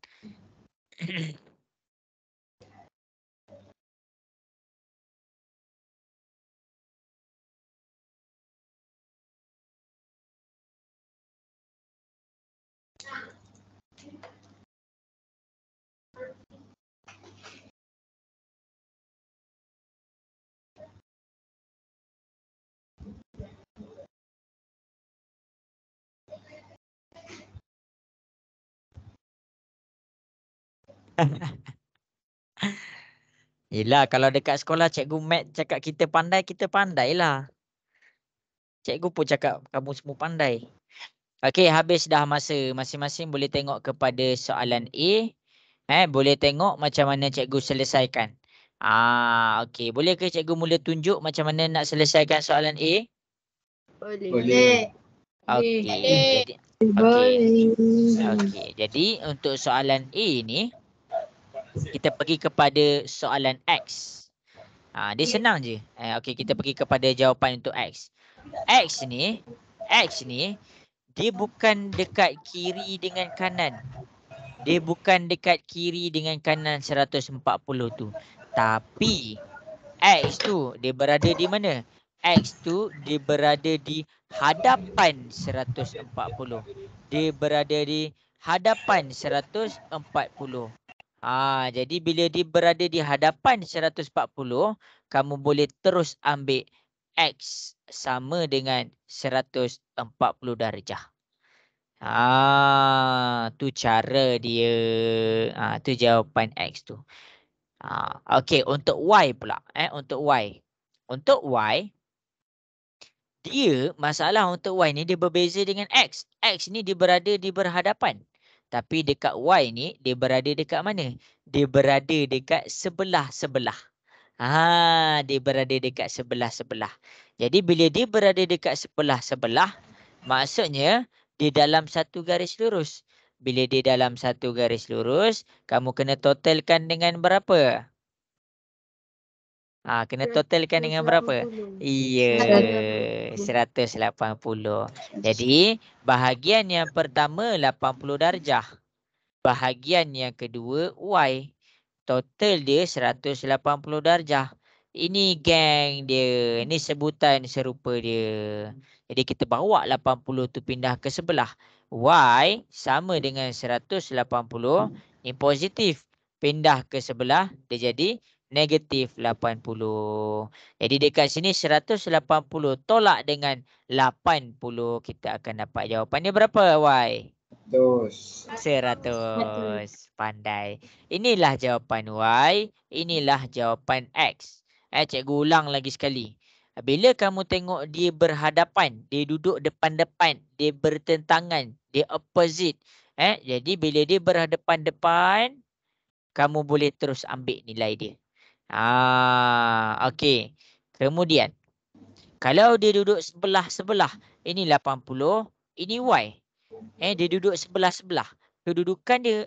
Yelah, kalau dekat sekolah cikgu Mat cakap kita pandai lah. Cikgu pun cakap kamu semua pandai. Okey, habis dah masa. Masing-masing boleh tengok kepada soalan A. Boleh tengok macam mana cikgu selesaikan. Okey. Boleh ke cikgu mula tunjuk macam mana nak selesaikan soalan A? Boleh. Boleh. Okey. Boleh. Jadi okey. Boleh. Okey. Jadi untuk soalan A ni kita pergi kepada soalan X. Dia senang je. Okey, kita pergi kepada jawapan untuk X. X ni dia bukan dekat kiri dengan kanan. Dia bukan dekat kiri dengan kanan 140 tu. Tapi X tu dia berada di mana? X tu dia berada di hadapan 140. Dia berada di hadapan 140. Jadi bila dia berada di hadapan 140, kamu boleh terus ambil X sama dengan 140 darjah. Tu cara dia. Tu jawapan X tu. Okey, untuk Y pula. Untuk Y. Untuk Y, masalah untuk Y ni dia berbeza dengan X. X ni dia berada di berhadapan. Tapi dekat Y ni dia berada dekat mana? Dia berada dekat sebelah-sebelah. Dia berada dekat sebelah-sebelah. Jadi bila dia berada dekat sebelah-sebelah, maksudnya dia dalam satu garis lurus. Bila dia dalam satu garis lurus, kamu kena totalkan dengan berapa? Kena totalkan dengan berapa? Iya, 180. Jadi, bahagian yang pertama 80 darjah. Bahagian yang kedua Y. Total dia 180 darjah. Ini geng dia. Ini sebutan serupa dia. Jadi kita bawa 80 tu pindah ke sebelah. Y sama dengan 180. Ini positif. Pindah ke sebelah. Dia jadi negatif 80. Jadi dekat sini 180 tolak dengan 80. Kita akan dapat jawapannya berapa Y? Terus. 100. Pandai. Inilah jawapan Y. Inilah jawapan X. Cikgu ulang lagi sekali. Bila kamu tengok dia berhadapan, dia duduk depan-depan, dia bertentangan, dia opposite. Jadi bila dia berhadapan-depan, kamu boleh terus ambil nilai dia. Okey. Kemudian, kalau dia duduk sebelah-sebelah, ini 80, ini Y. Dia duduk sebelah-sebelah. Kedudukan dia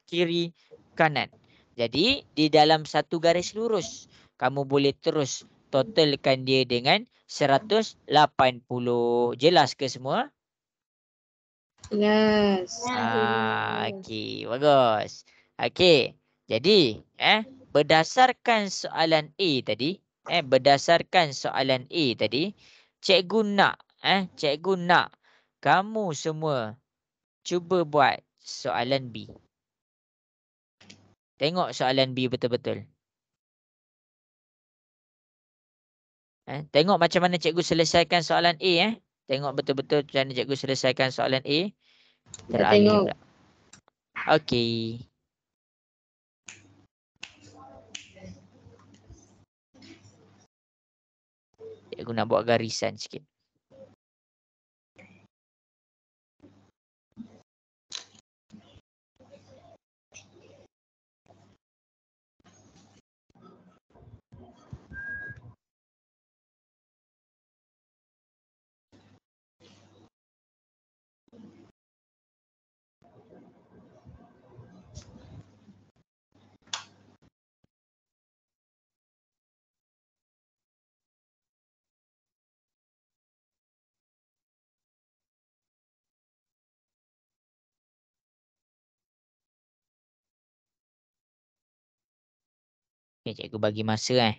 kiri kanan. Jadi di dalam satu garis lurus, kamu boleh terus totalkan dia dengan 180. Jelas ke semua? Yes. Okey, bagus. Okey. Jadi, berdasarkan soalan A tadi, cikgu nak kamu semua cuba buat soalan B. Tengok soalan B betul-betul. Tengok macam mana cikgu selesaikan soalan A. Tengok betul-betul macam mana cikgu selesaikan soalan A. Teralih tengok. pula. Okey. Cikgu nak buat garisan sikit. Okay, cikgu bagi masa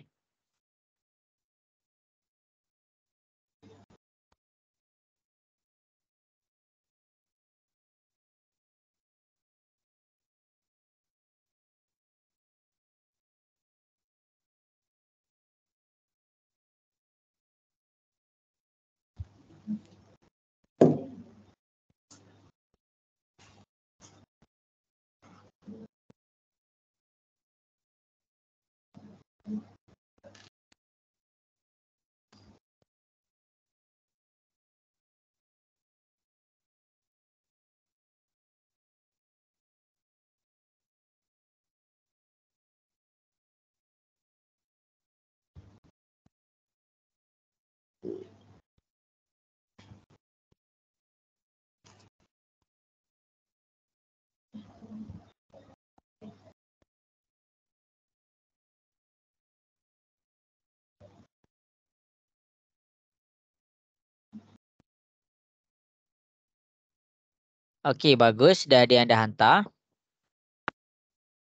Okey, bagus. Dah ada yang dah hantar.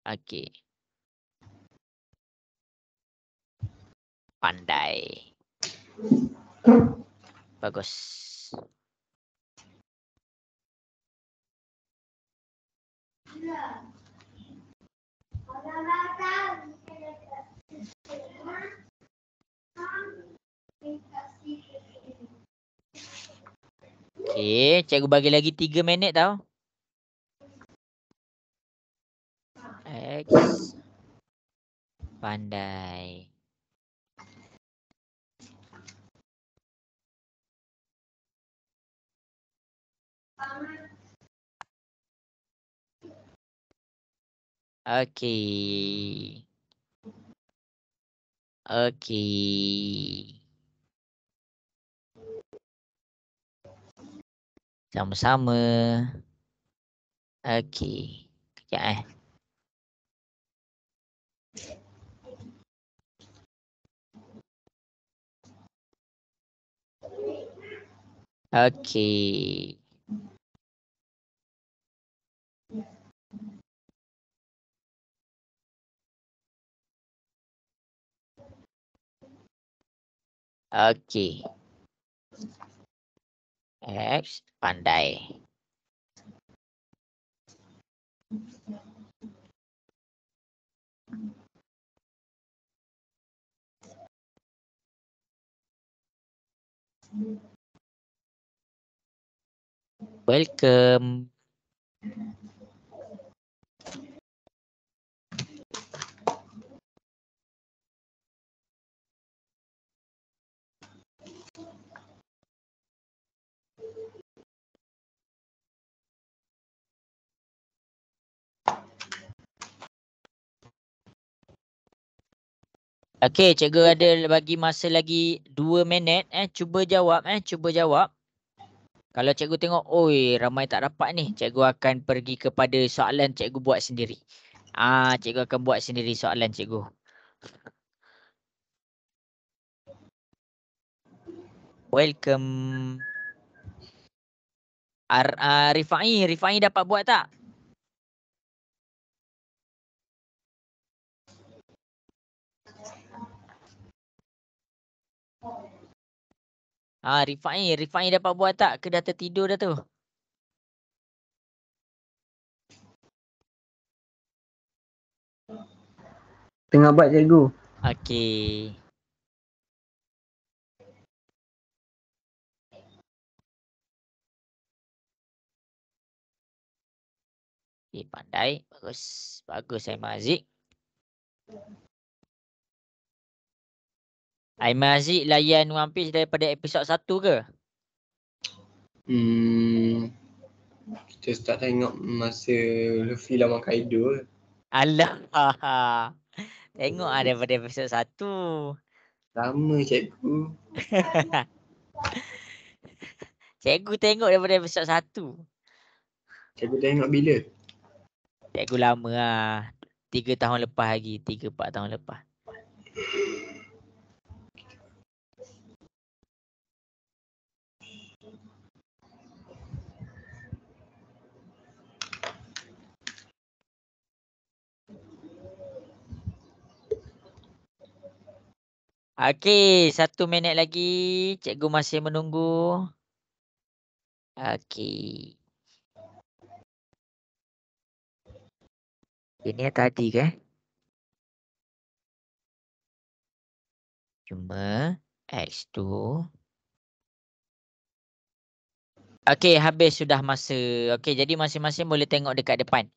Okey. Pandai. Bagus. Okey, cikgu bagi lagi 3 minit tau. X. Pandai. Okey. Okey. Sama-sama. Okey. Kejap Okey. Okey. X pandai. Welcome. Okey, cikgu ada bagi masa lagi 2 minit. Cuba jawab. Cuba jawab. Kalau cikgu tengok, oi ramai tak dapat ni. Cikgu akan pergi kepada soalan cikgu buat sendiri. Cikgu akan buat sendiri soalan cikgu. Welcome. Rifai dapat buat tak? Rifai dapat buat tak? Ke dah tertidur dah tu? Tengah buat cikgu. Okey. Pandai. Bagus. Bagus Aiman Aziz. Aiman Aziz layan One Piece daripada episod 1 ke? Kita start tengok masa Luffy lawan Kaido. Alah. Tengok daripada episod 1. Lama cikgu. Cikgu tengok daripada episod 1. Cikgu tengok bila? Cikgu lama lah. 3 tahun lepas lagi. 3-4 tahun lepas. Okey, 1 minit lagi. Cikgu masih menunggu. Okey. Ini yang tadi ke? Cuma X2. Okey, habis sudah masa. Okey, jadi masing-masing boleh tengok dekat depan.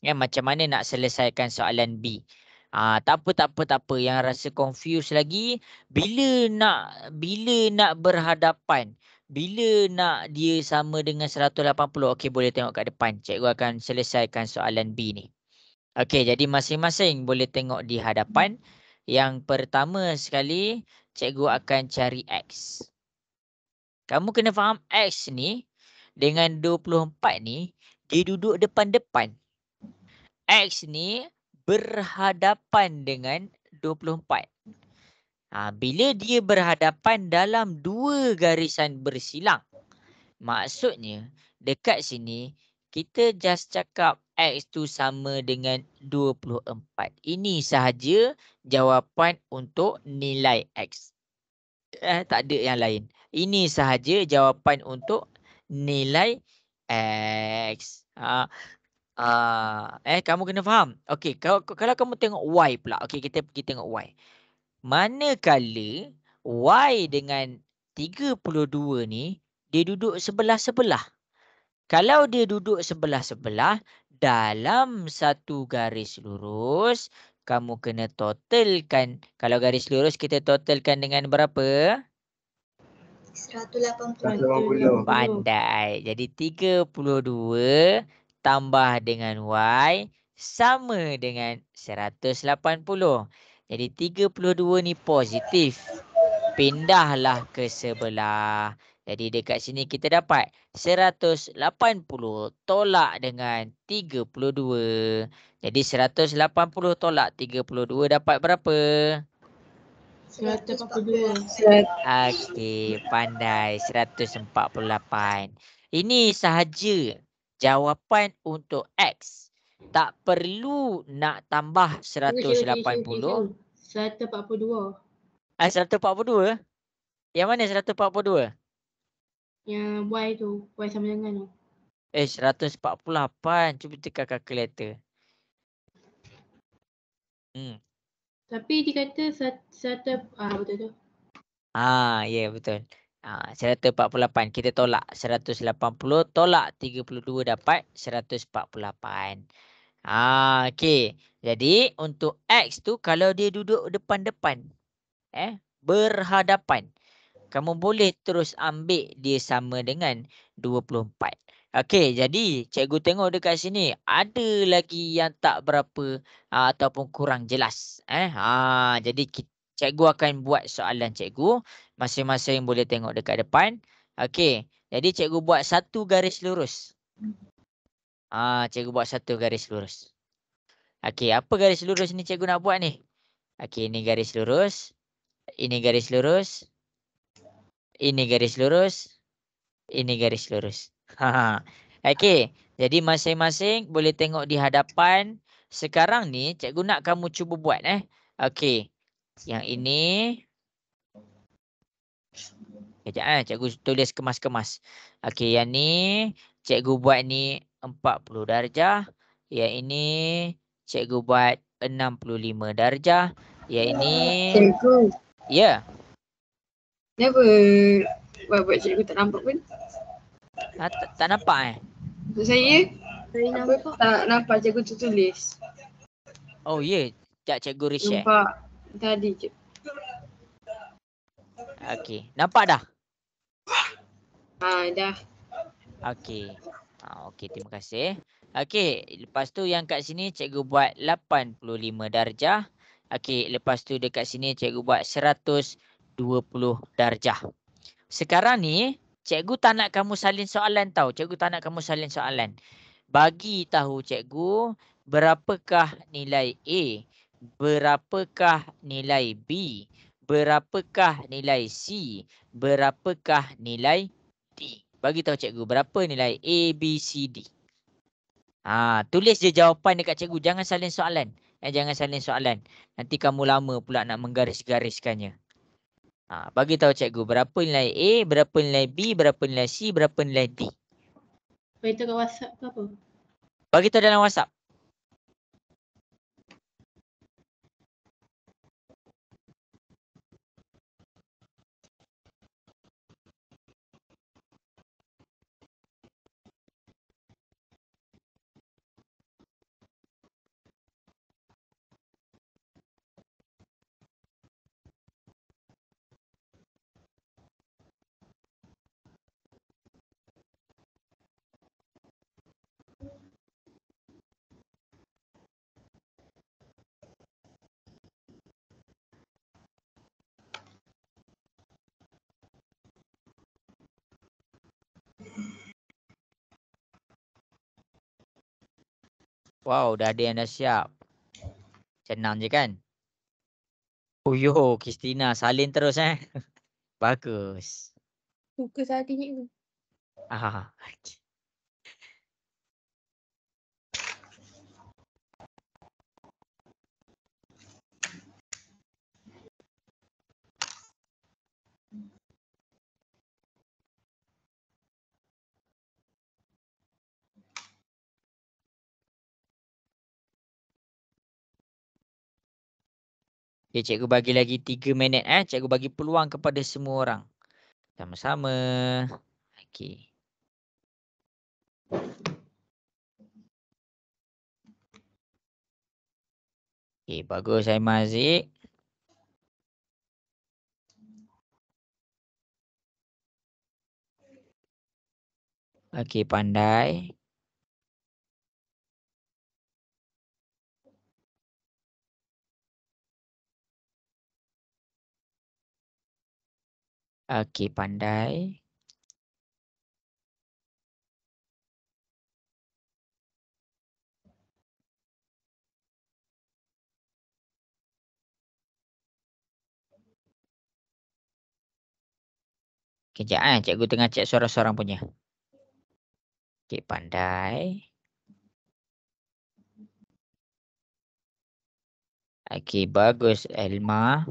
Macam mana nak selesaikan soalan B. Tak apa. Yang rasa confused lagi, bila nak berhadapan, bila nak dia sama dengan 180. Okey, boleh tengok kat depan. Cikgu akan selesaikan soalan B ni. Okey, jadi masing-masing boleh tengok di hadapan. Yang pertama sekali, cikgu akan cari X. Kamu kena faham X ni dengan 24 ni, dia duduk depan-depan. X ni berhadapan dengan 24. Bila dia berhadapan dalam 2 garisan bersilang, maksudnya dekat sini kita just cakap X tu sama dengan 24. Ini sahaja jawapan untuk nilai X. Tak ada yang lain. Ini sahaja jawapan untuk nilai X. Kamu kena faham. Okey, kalau kamu tengok Y pula. Okey, kita pergi tengok Y. Manakala Y dengan 32 ni dia duduk sebelah-sebelah. Kalau dia duduk sebelah-sebelah dalam satu garis lurus, kamu kena totalkan. Kalau garis lurus kita totalkan dengan berapa? 180. Pandai. Jadi 32 tambah dengan Y sama dengan 180. Jadi 32 ni positif. Pindahlah ke sebelah. Jadi dekat sini kita dapat 180 tolak dengan 32. Jadi 180 tolak 32 dapat berapa? 142. Okey, pandai. 148. Ini sahaja jawapan untuk X. Tak perlu nak tambah 180. 142. 142? Yang mana 142? Yang Y tu. Y sama dengan tu. 148. Cuba tekan kalkulator. Tapi dia kata betul tu. Ya betul. 148. Kita tolak 180 tolak 32 dapat 148. Okey. Jadi untuk X tu kalau dia duduk depan-depan, berhadapan, kamu boleh terus ambil dia sama dengan 24. Okey, jadi cikgu tengok dekat sini ada lagi yang tak berapa ataupun kurang jelas. Jadi cikgu akan buat soalan cikgu. Masing-masing boleh tengok dekat depan. Okey, jadi cikgu buat satu garis lurus. Cikgu buat satu garis lurus. Okey, apa garis lurus ni cikgu nak buat ni? Okey, ini garis lurus. Ini garis lurus. Ini garis lurus. Ini garis lurus. Okey, jadi masing-masing boleh tengok di hadapan. Sekarang ni cikgu nak kamu cuba buat. Okey, yang ini. Kejap cikgu tulis kemas-kemas. Okey, yang ni cikgu buat ni 40 darjah. Yang ini cikgu buat 65 darjah. Yang ini. Cikgu, Ya. kenapa buat cikgu tak nampak pun? Tak nampak Untuk saya, Saya nampak. tak nampak cikgu tu tulis. Oh ya. Sekejap cikgu reshare. Nampak tadi je. Okey. Nampak dah? Dah. Okey. Okey, terima kasih. Okey, lepas tu yang kat sini cikgu buat 85 darjah. Okey, lepas tu dekat sini cikgu buat 120 darjah. Sekarang ni cikgu tak nak kamu salin soalan tau. Cikgu tak nak kamu salin soalan. Bagi tahu cikgu berapakah nilai A, berapakah nilai B, berapakah nilai C, berapakah nilai D. Bagi tahu cikgu berapa nilai A, B, C, D. Tulis je jawapan dekat cikgu. Jangan salin soalan. Jangan salin soalan. Nanti kamu lama pula nak menggaris-gariskannya. Bagi tahu cikgu berapa nilai A, berapa nilai B, berapa nilai C, berapa nilai D. Beritahu kat WhatsApp ke apa? Bagi tahu dalam WhatsApp. Wow, dah ada yang dah siap. Senang je kan? Oh yo, Kristina salin terus Bagus. Suka saat ni cikgu. Okay. Okay, cikgu bagi lagi 3 minit. Cikgu bagi peluang kepada semua orang. Sama-sama. Okey. Okey, bagus Aiman Aziz. Okey, pandai. Okey, pandai. Kejap cikgu tengah cek suara seorang punya. Okey, pandai. Okey, bagus Elma.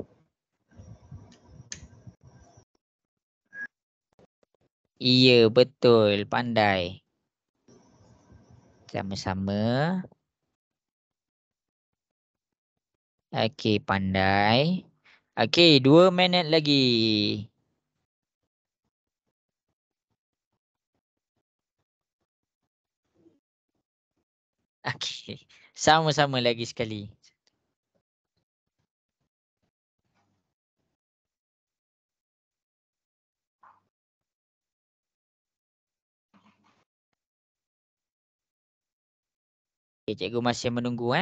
Iya, betul. Pandai. Sama-sama. Okey, pandai. Okey, 2 minit lagi. Okey. Sama-sama lagi sekali. Okey, cikgu masih menunggu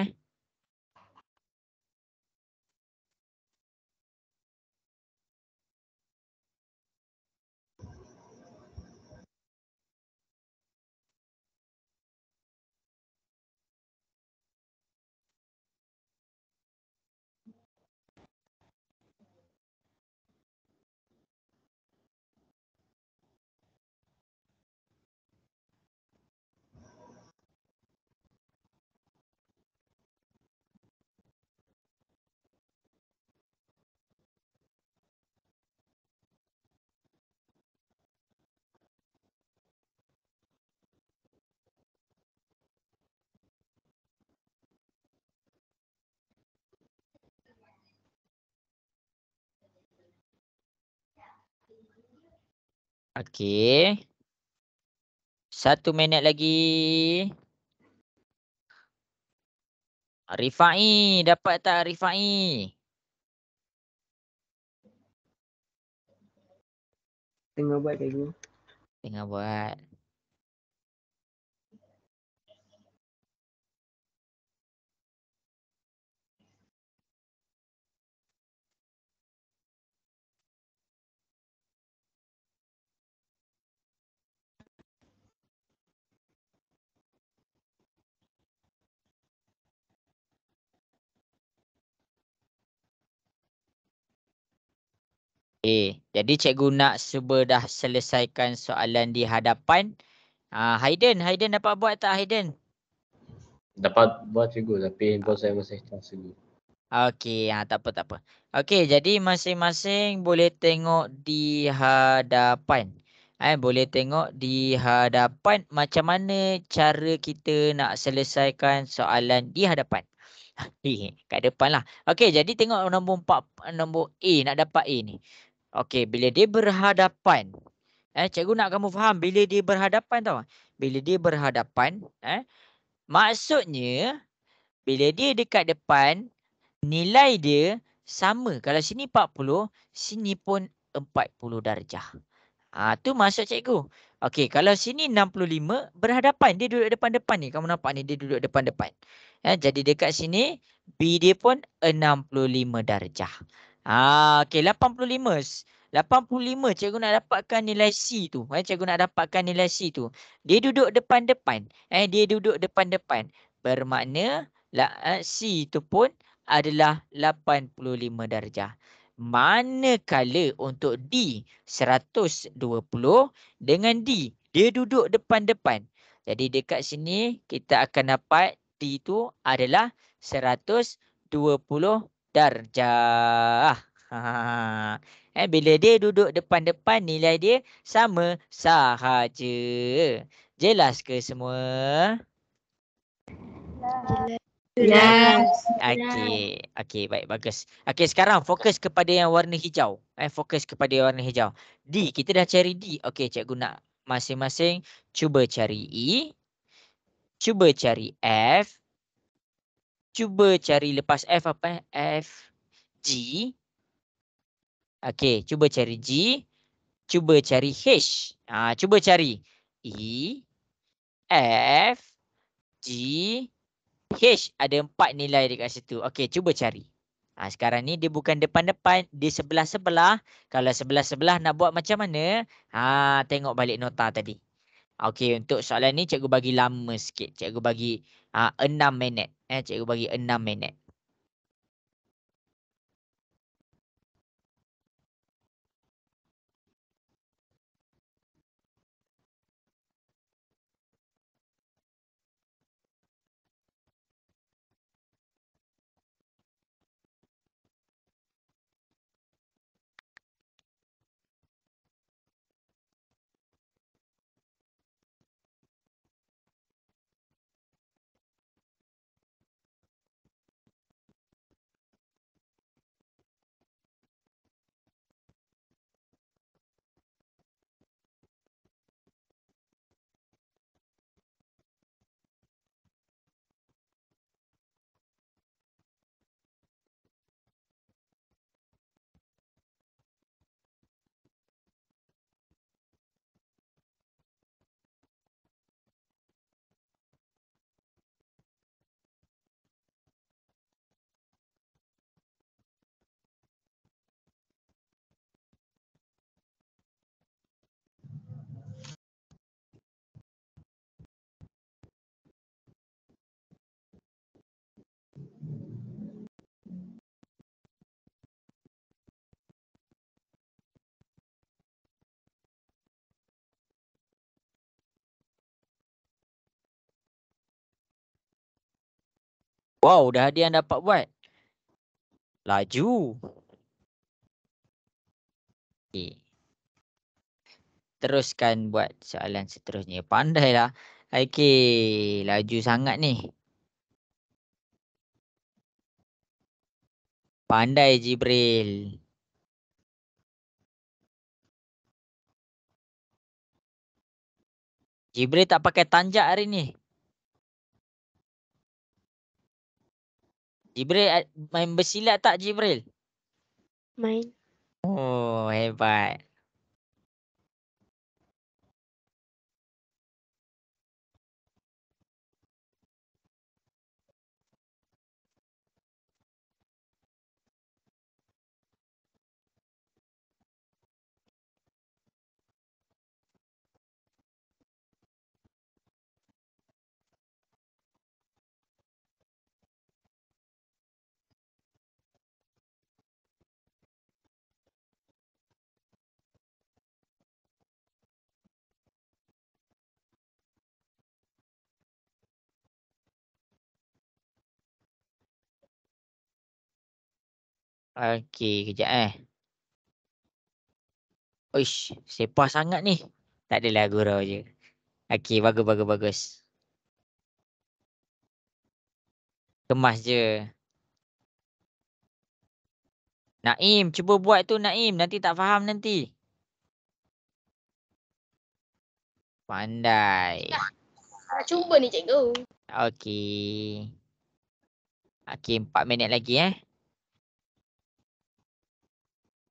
Okey. 1 minit lagi. Rifai, dapat tak Rifai? Tengah buat cikgu. Tengah buat. Jadi cikgu nak cuba dah selesaikan soalan di hadapan. Haiden dapat buat tak Haiden? Dapat buat cikgu tapi handphone saya masih charge cikgu. Okey, tak apa. Okey, jadi masing-masing boleh tengok di hadapan. Boleh tengok di hadapan macam mana cara kita nak selesaikan soalan di hadapan. Kat depan lah. Okey, jadi tengok nombor 4, nombor A, nak dapat A ni. Okey, bila dia berhadapan. Cikgu nak kamu faham bila dia berhadapan tau. Bila dia berhadapan, maksudnya bila dia dekat depan, nilai dia sama. Kalau sini 40, sini pun 40 darjah. Tu maksud cikgu. Okey, kalau sini 65, berhadapan. Dia duduk depan-depan ni. Kamu nampak ni, dia duduk depan-depan. Jadi dekat sini, B dia pun 65 darjah. Okey, 85. 85 cikgu nak dapatkan nilai C tu. Cikgu nak dapatkan nilai C tu. Dia duduk depan-depan. Dia duduk depan-depan. Bermakna C tu pun adalah 85 darjah. Manakala untuk D 120 dengan D dia duduk depan-depan. Jadi dekat sini kita akan dapat D itu adalah 120 darjah. Bila dia duduk depan-depan nilai dia sama sahaja. Jelas ke semua? Jelas. Ya. Okey. Okey, baik, bagus. Okey, sekarang fokus kepada yang warna hijau. Fokus kepada yang warna hijau. D, kita dah cari D. Okey, cikgu nak masing-masing cuba cari E, cuba cari F, cuba cari lepas F apa? F, G. Okey, cuba cari G, cuba cari H. Cuba cari E, F, G, H. Ada 4 nilai dekat situ. Okey, cuba cari. Sekarang ni dia bukan depan-depan, dia sebelah-sebelah. Kalau sebelah-sebelah nak buat macam mana? Tengok balik nota tadi. Okey, untuk soalan ni cikgu bagi lama sikit. Cikgu bagi 6 minit. Cikgu bagi 6 minit. Wow, dah ada yang dapat buat. Laju. Okay. Teruskan buat soalan seterusnya. Pandailah. Okey, laju sangat ni. Pandai Jibril. Jibril tak pakai tanjak hari ni. Jibril main bersilat tak Jibril? Main. Oh, hebat. Okey, kejap Uish, sepah sangat ni. Tak adalah gurau je. Okey, bagus, bagus, bagus. Kemas je. Naim, cuba buat tu Naim. Nanti tak faham nanti. Pandai. Cuba ni cikgu. Okey. Okey, 4 minit lagi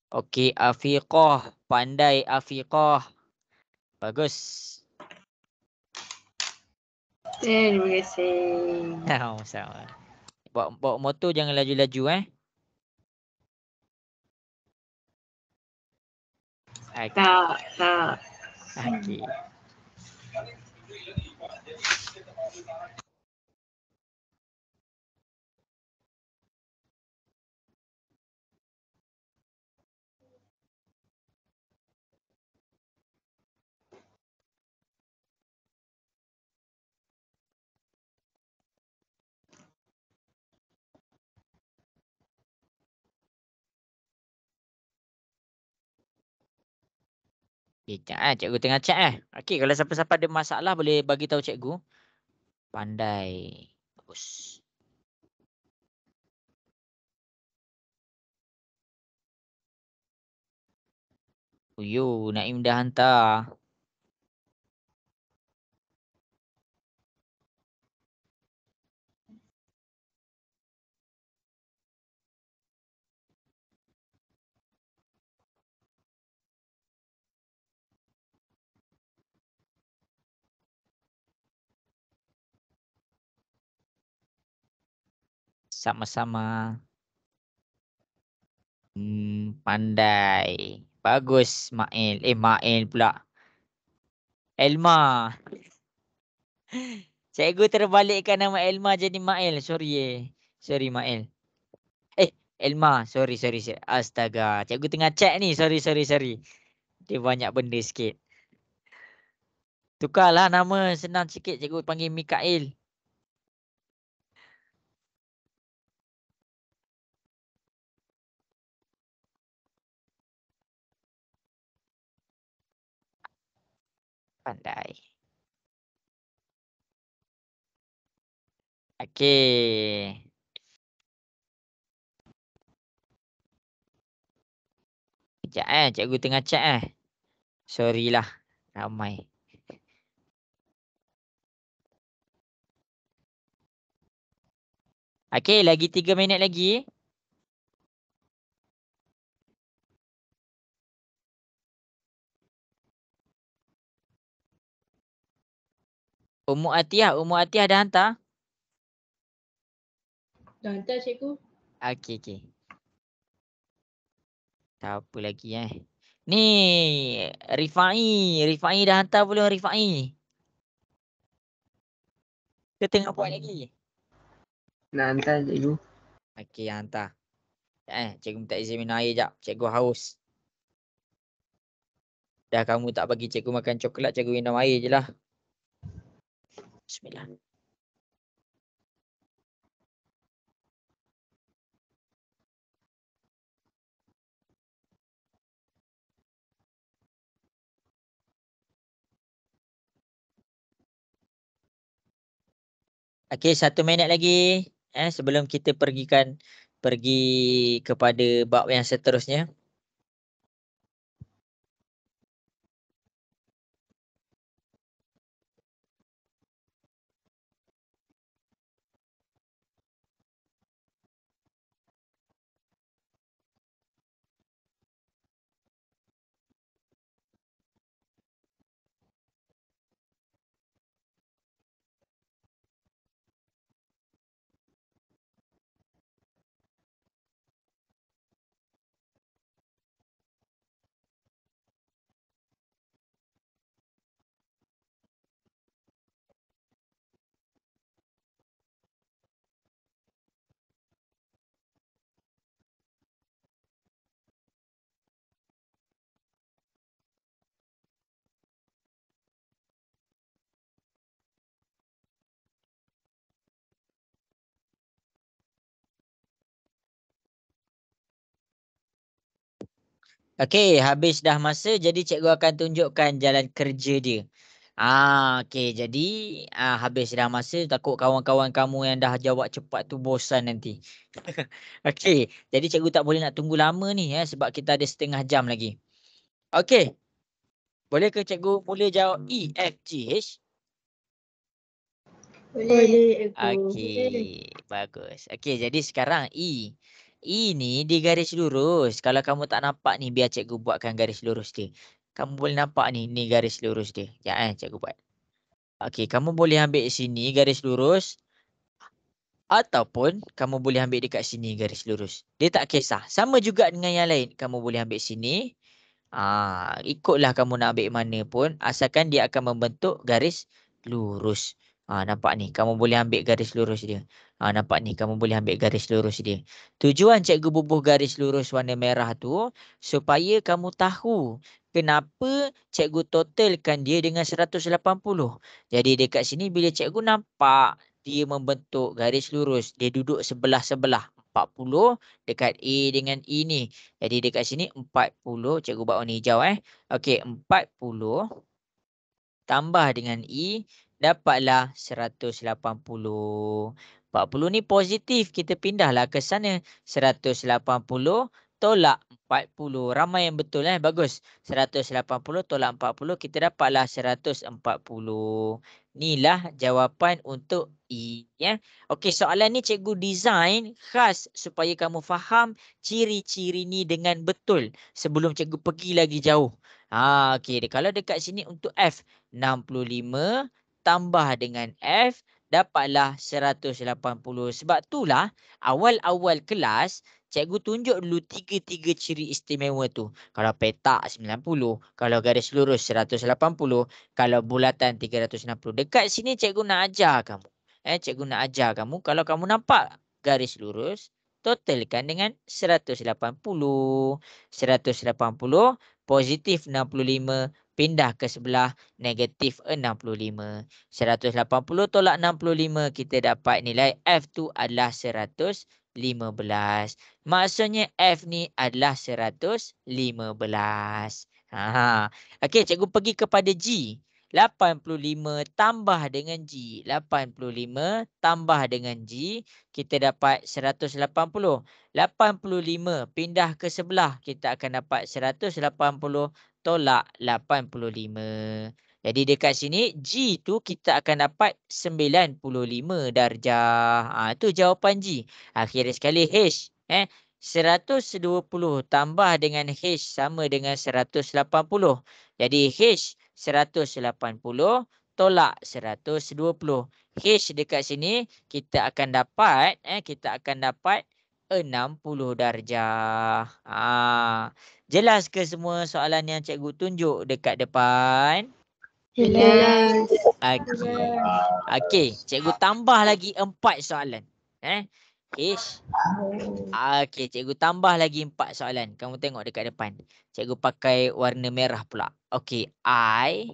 Okey, Afiqah. Pandai Afiqah. Bagus. Terima kasih. Sama-sama. Bawa motor jangan laju-laju Okey. Tak. Okey. Kejap cikgu tengah chat Okey, kalau siapa-siapa ada masalah boleh bagi tahu cikgu. Pandai. Bagus. Naim dah hantar. Sama-sama. Pandai. Bagus Mail. Mail pula. Elma. Cikgu terbalikkan nama Elma jadi Mail. Sorry Mail. Elma. Sorry. Astaga. Cikgu tengah cek ni. Sorry. Dia banyak benda sikit. Tukarlah nama senang sikit. Cikgu panggil Mikael. Pandai. Okey. Sekejap cikgu tengah cek Sorry lah. Ramai. Okey, lagi 3 minit lagi. Ummu Atiyah dah hantar? Dah hantar cikgu. Okey. Tak apa lagi Ni Rifai dah hantar belum Rifai? Dia tengah buat lagi. Nak hantar cikgu. Okey, hantar. Cikgu minta izin minum air jap. Cikgu haus. Dah kamu tak bagi cikgu makan coklat, cikgu minum air je lah. Bismillah. Okey, 1 minit lagi. Sebelum kita pergi kepada bab yang seterusnya. Okey, habis dah masa jadi cikgu akan tunjukkan jalan kerja dia. Okey, jadi habis dah masa takut kawan-kawan kamu yang dah jawab cepat tu bosan nanti. Okey, jadi cikgu tak boleh nak tunggu lama ni sebab kita ada setengah jam lagi. Okey. Boleh ke cikgu mula jawab E, F, G, H? Boleh. Okey, bagus. Okey, jadi sekarang E. E ni dia garis lurus. Kalau kamu tak nampak ni, biar cikgu buatkan garis lurus dia. Kamu boleh nampak ni garis lurus dia. Sekejap cikgu buat. Okey, kamu boleh ambil sini garis lurus. Ataupun kamu boleh ambil dekat sini garis lurus. Dia tak kisah. Sama juga dengan yang lain. Kamu boleh ambil sini. Ikutlah kamu nak ambil mana pun. Asalkan dia akan membentuk garis lurus. Nampak ni. Kamu boleh ambil garis lurus dia. Nampak ni. Kamu boleh ambil garis lurus dia. Tujuan cikgu bubuh garis lurus warna merah tu. Supaya kamu tahu. Kenapa cikgu totalkan dia dengan 180. Jadi dekat sini bila cikgu nampak. Dia membentuk garis lurus. Dia duduk sebelah-sebelah. 40 dekat A dengan E ni. Jadi dekat sini 40. Cikgu buat warna hijau Okey, 40 tambah dengan E dapatlah 180. 40 ni positif. Kita pindahlah ke sana. 180 tolak 40. Ramai yang betul bagus. 180 tolak 40 kita dapatlah 140. Inilah jawapan untuk E Okey, soalan ni cikgu design khas supaya kamu faham ciri-ciri ni dengan betul sebelum cikgu pergi lagi jauh. Okey, kalau dekat sini untuk F 65 tambah dengan F dapatlah 180. Sebab itulah awal-awal kelas cikgu tunjuk dulu tiga ciri istimewa tu. Kalau petak 90, kalau garis lurus 180, kalau bulatan 360. Dekat sini cikgu nak ajar kamu. Cikgu nak ajar kamu kalau kamu nampak garis lurus, totalkan dengan 180. 180 positif 65 pindah ke sebelah negatif 65. 180 tolak 65 kita dapat nilai F tu adalah 115. Maksudnya F ni adalah 115. Okey, cikgu pergi kepada G. 85 tambah dengan G. 85 tambah dengan G. Kita dapat 180. 85 pindah ke sebelah. Kita akan dapat 180 tolak 85. Jadi dekat sini G tu kita akan dapat 95 darjah. Itu jawapan G. Akhir sekali H. 120 tambah dengan H sama dengan 180. Jadi H 180 tolak 120. H dekat sini kita akan dapat 60 darjah. Jelas ke semua soalan yang cikgu tunjuk dekat depan? Jelas. Okey, cikgu tambah lagi 4 soalan. Ish. Okey, cikgu tambah lagi 4 soalan. Kamu tengok dekat depan. Cikgu pakai warna merah pula. Okey, I.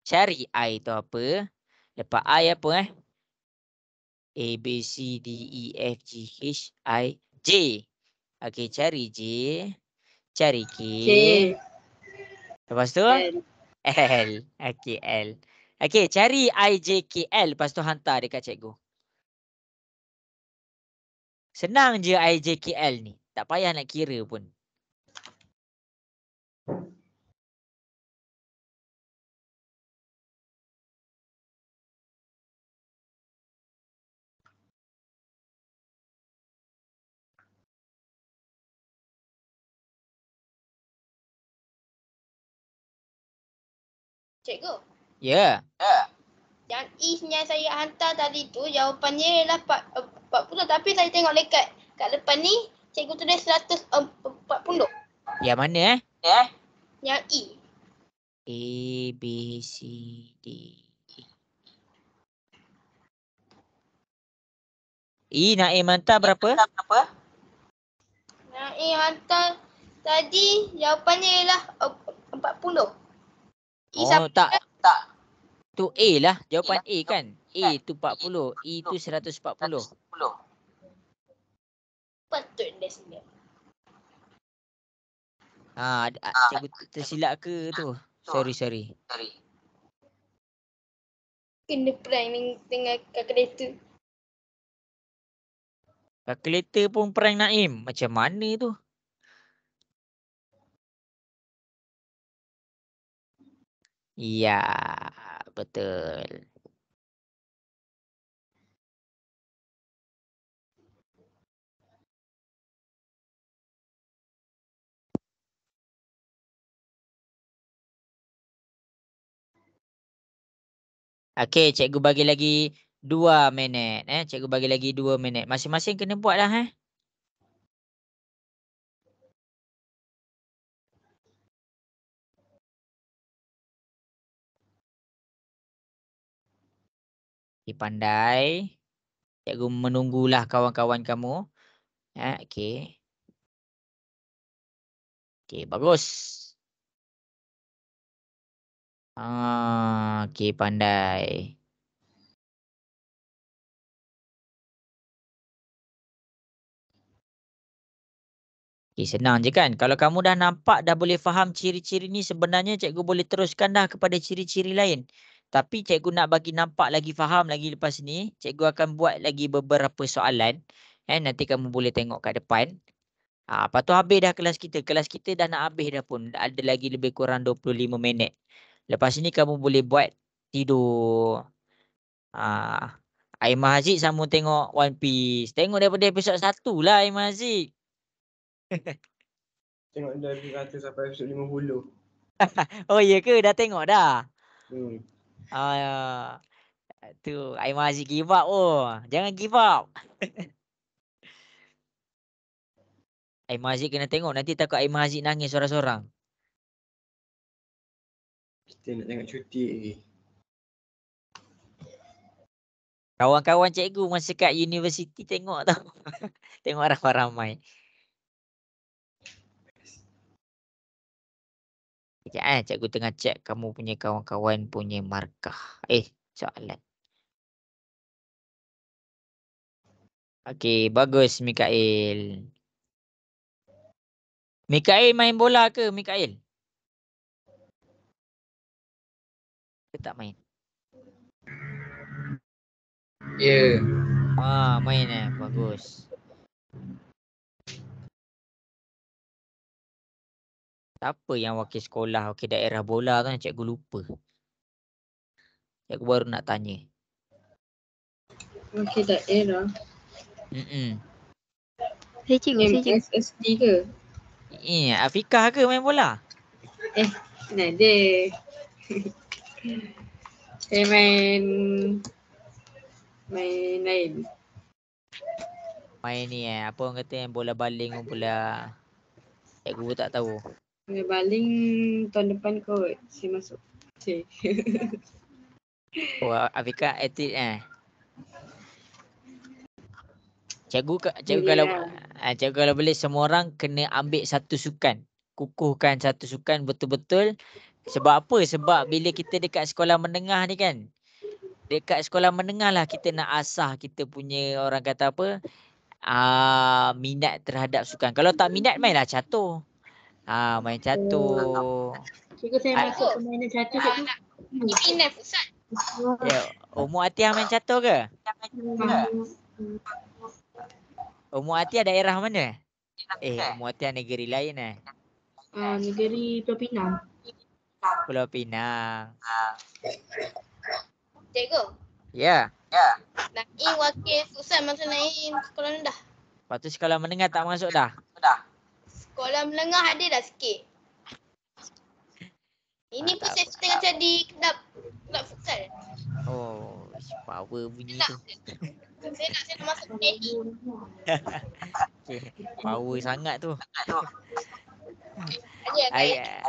Cari I tu apa? Lepas I apa A, B, C, D, E, F, G, H, I, J. Okey, cari J. Cari K. Lepas tu? L. Okey, L. Okey, cari I, J, K, L. Lepas tu hantar dekat cikgu. Senang je I, J, K, L ni. Tak payah nak kira pun. Cikgu. Ya. Yang E yang saya hantar tadi tu jawapannya ialah 40 tapi saya tengok dekat kat depan ni cikgu tulis 140. Yang mana Yang E. A, B, C, D, E. E Naim hantar berapa? Yang E hantar tadi jawapannya ialah 40. E Tak. Tu A lah. Jawapan A kan? A tu 40. E tu 140. Betul dia. Cikgu tersilap ke tu? Sorry. Kena prank dengan kalkulator. Kalkulator pun prank Naim. Macam mana tu? Ya, betul. Okey, cikgu bagi lagi 2 minit. Cikgu bagi lagi 2 minit. Masing-masing kena buat lah. Pandai. Cikgu menunggulah kawan-kawan kamu. Okey. Okey, bagus. Okey, pandai. Okey, senang je kan? Kalau kamu dah nampak, dah boleh faham ciri-ciri ni, sebenarnya cikgu boleh teruskan dah kepada ciri-ciri lain. Tapi cikgu nak bagi nampak lagi faham lagi lepas ni, cikgu akan buat lagi beberapa soalan. Nanti kamu boleh tengok kat depan. Lepas tu habis dah kelas kita. Kelas kita dah nak habis dah pun. Ada lagi lebih kurang 25 minit. Lepas ni kamu boleh buat tidur. Aimah Haziq sama tengok One Piece. Tengok daripada episod 1 lah Aimah Haziq. Tengok dari 100 sampai episod 50. Oh iya ke? Dah tengok dah? Hmm. Tu Aimah Haziq give up. Oh, jangan give up. Aimah Haziq kena tengok. Nanti takut Aimah Haziq nangis sorang-sorang. Kita nak tengok cuti lagi. Kawan-kawan cikgu masa kat universiti tengok tau. Tengok ramai-ramai. Sekejap cikgu tengah check kamu punya kawan-kawan punya markah. Soalan. Okey, bagus Mikael. Mikael main bola ke Mikael? Ke tak main? Ya. Main bagus. Siapa yang wakil sekolah, wakil daerah bola tu cikgu lupa. Cikgu baru nak tanya. Okey, daerah. Saya cikgu, saya cikgu. MSSD ke? Afikah ke main bola? Nah dia. Saya main lain. Main ni apa orang kata yang bola baling bola. Cikgu pun tak tahu. Main baling tahun depan kot. Saya masuk. Oh, Afikah atlet Cikgu kalau boleh semua orang kena ambil satu sukan. Kukuhkan satu sukan betul-betul. Sebab apa? Sebab bila kita dekat sekolah menengah ni kan. Dekat sekolah menengah lah kita nak asah kita punya orang kata apa? Minat terhadap sukan. Kalau tak minat mainlah catur. Main catur. Cikgu saya masuk permainan catur cikgu. Ni minat futsal. Ya, Umur Atiyah main catur ke? Umur Atiyah daerah mana? Umur Atiyah negeri lain Negeri Pulau Pinang. Pulau Pinang. Cikgu, Ya. Naim wakil futsal masa Naim sekolah rendah. Lepas tu sekolah menengah tak masuk dah? Sekolah menengah ada dah sikit. Ini pun saya tengah jadi kelab futsal. Oh, power bunyi tu. Saya nak masuk PNI. Power sangat tu. Ayah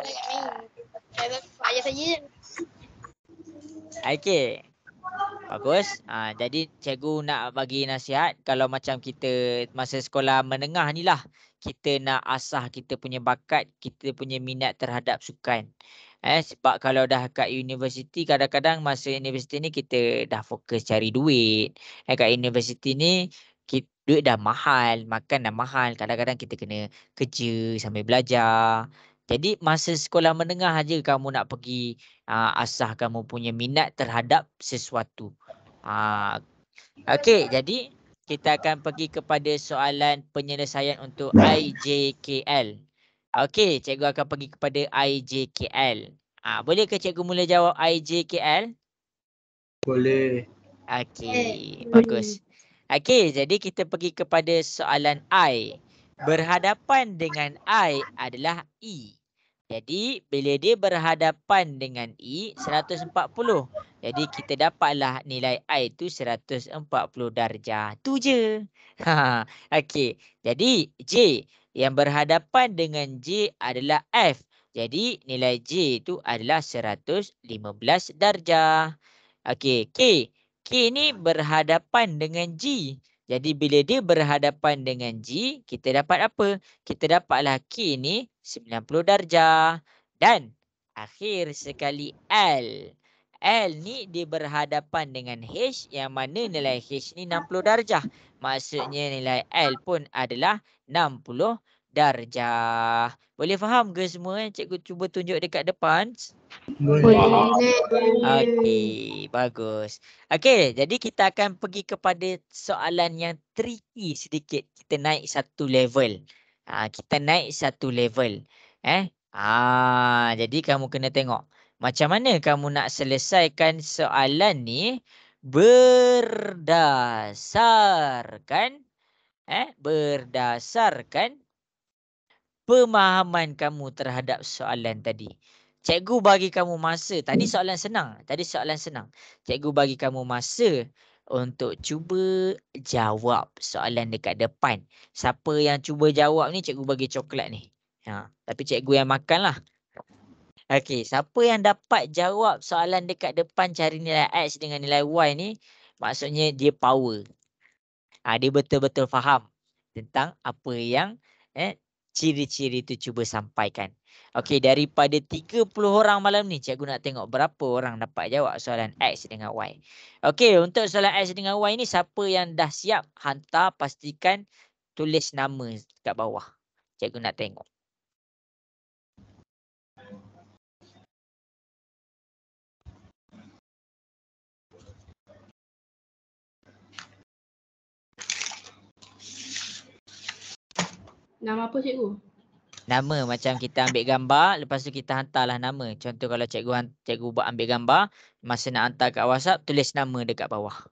ayah saya. Okey. Bagus. Jadi cikgu nak bagi nasihat kalau macam kita masa sekolah menengah ni lah kita nak asah kita punya bakat, kita punya minat terhadap sukan. Sebab kalau dah kat universiti kadang-kadang masa universiti ni kita dah fokus cari duit. Kat universiti ni duit dah mahal, makan dah mahal. Kadang-kadang kita kena kerja sambil belajar. Jadi masa sekolah menengah aja kamu nak pergi asah kamu punya minat terhadap sesuatu. Okey, jadi kita akan pergi kepada soalan penyelesaian untuk IJKL. Okey, cikgu akan pergi kepada IJKL. Boleh ke cikgu mula jawab IJKL? Boleh. Okey, bagus. Okey, jadi kita pergi kepada soalan I. Berhadapan dengan I adalah E. Jadi, bila dia berhadapan dengan E, 140. Jadi, kita dapatlah nilai I tu 140 darjah. Tu je. Okey, jadi J. Yang berhadapan dengan J adalah F. Jadi, nilai J tu adalah 115 darjah. Okey, K. K ni berhadapan dengan G. Jadi bila dia berhadapan dengan G, kita dapat apa? Kita dapatlah K ni 90 darjah. Dan akhir sekali L. L ni dia berhadapan dengan H yang mana nilai H ni 60 darjah. Maksudnya nilai L pun adalah 60 darjah. Boleh faham ke semua? Cikgu cuba tunjuk dekat depan. Okey, bagus. Okey, jadi kita akan pergi kepada soalan yang tricky sedikit. Kita naik satu level. Kita naik satu level. Jadi kamu kena tengok. Macam mana kamu nak selesaikan soalan ni berdasarkan berdasarkan pemahaman kamu terhadap soalan tadi. Cikgu bagi kamu masa. Tadi soalan senang. Cikgu bagi kamu masa untuk cuba jawab soalan dekat depan. Siapa yang cuba jawab ni, cikgu bagi coklat ni. Tapi cikgu yang makan lah. Okey, siapa yang dapat jawab soalan dekat depan cari nilai X dengan nilai Y ni, maksudnya dia power. Dia betul-betul faham tentang apa yang ciri-ciri tu cuba sampaikan. Okey, daripada 30 orang malam ni, cikgu nak tengok berapa orang dapat jawab soalan X dengan Y. Okey, untuk soalan X dengan Y ni, siapa yang dah siap hantar, pastikan tulis nama kat bawah. Cikgu nak tengok. Nama apa cikgu? Nama macam kita ambil gambar, lepas tu kita hantarlah nama. Contoh kalau cikgu buat ambil gambar, masa nak hantar kat WhatsApp, tulis nama dekat bawah.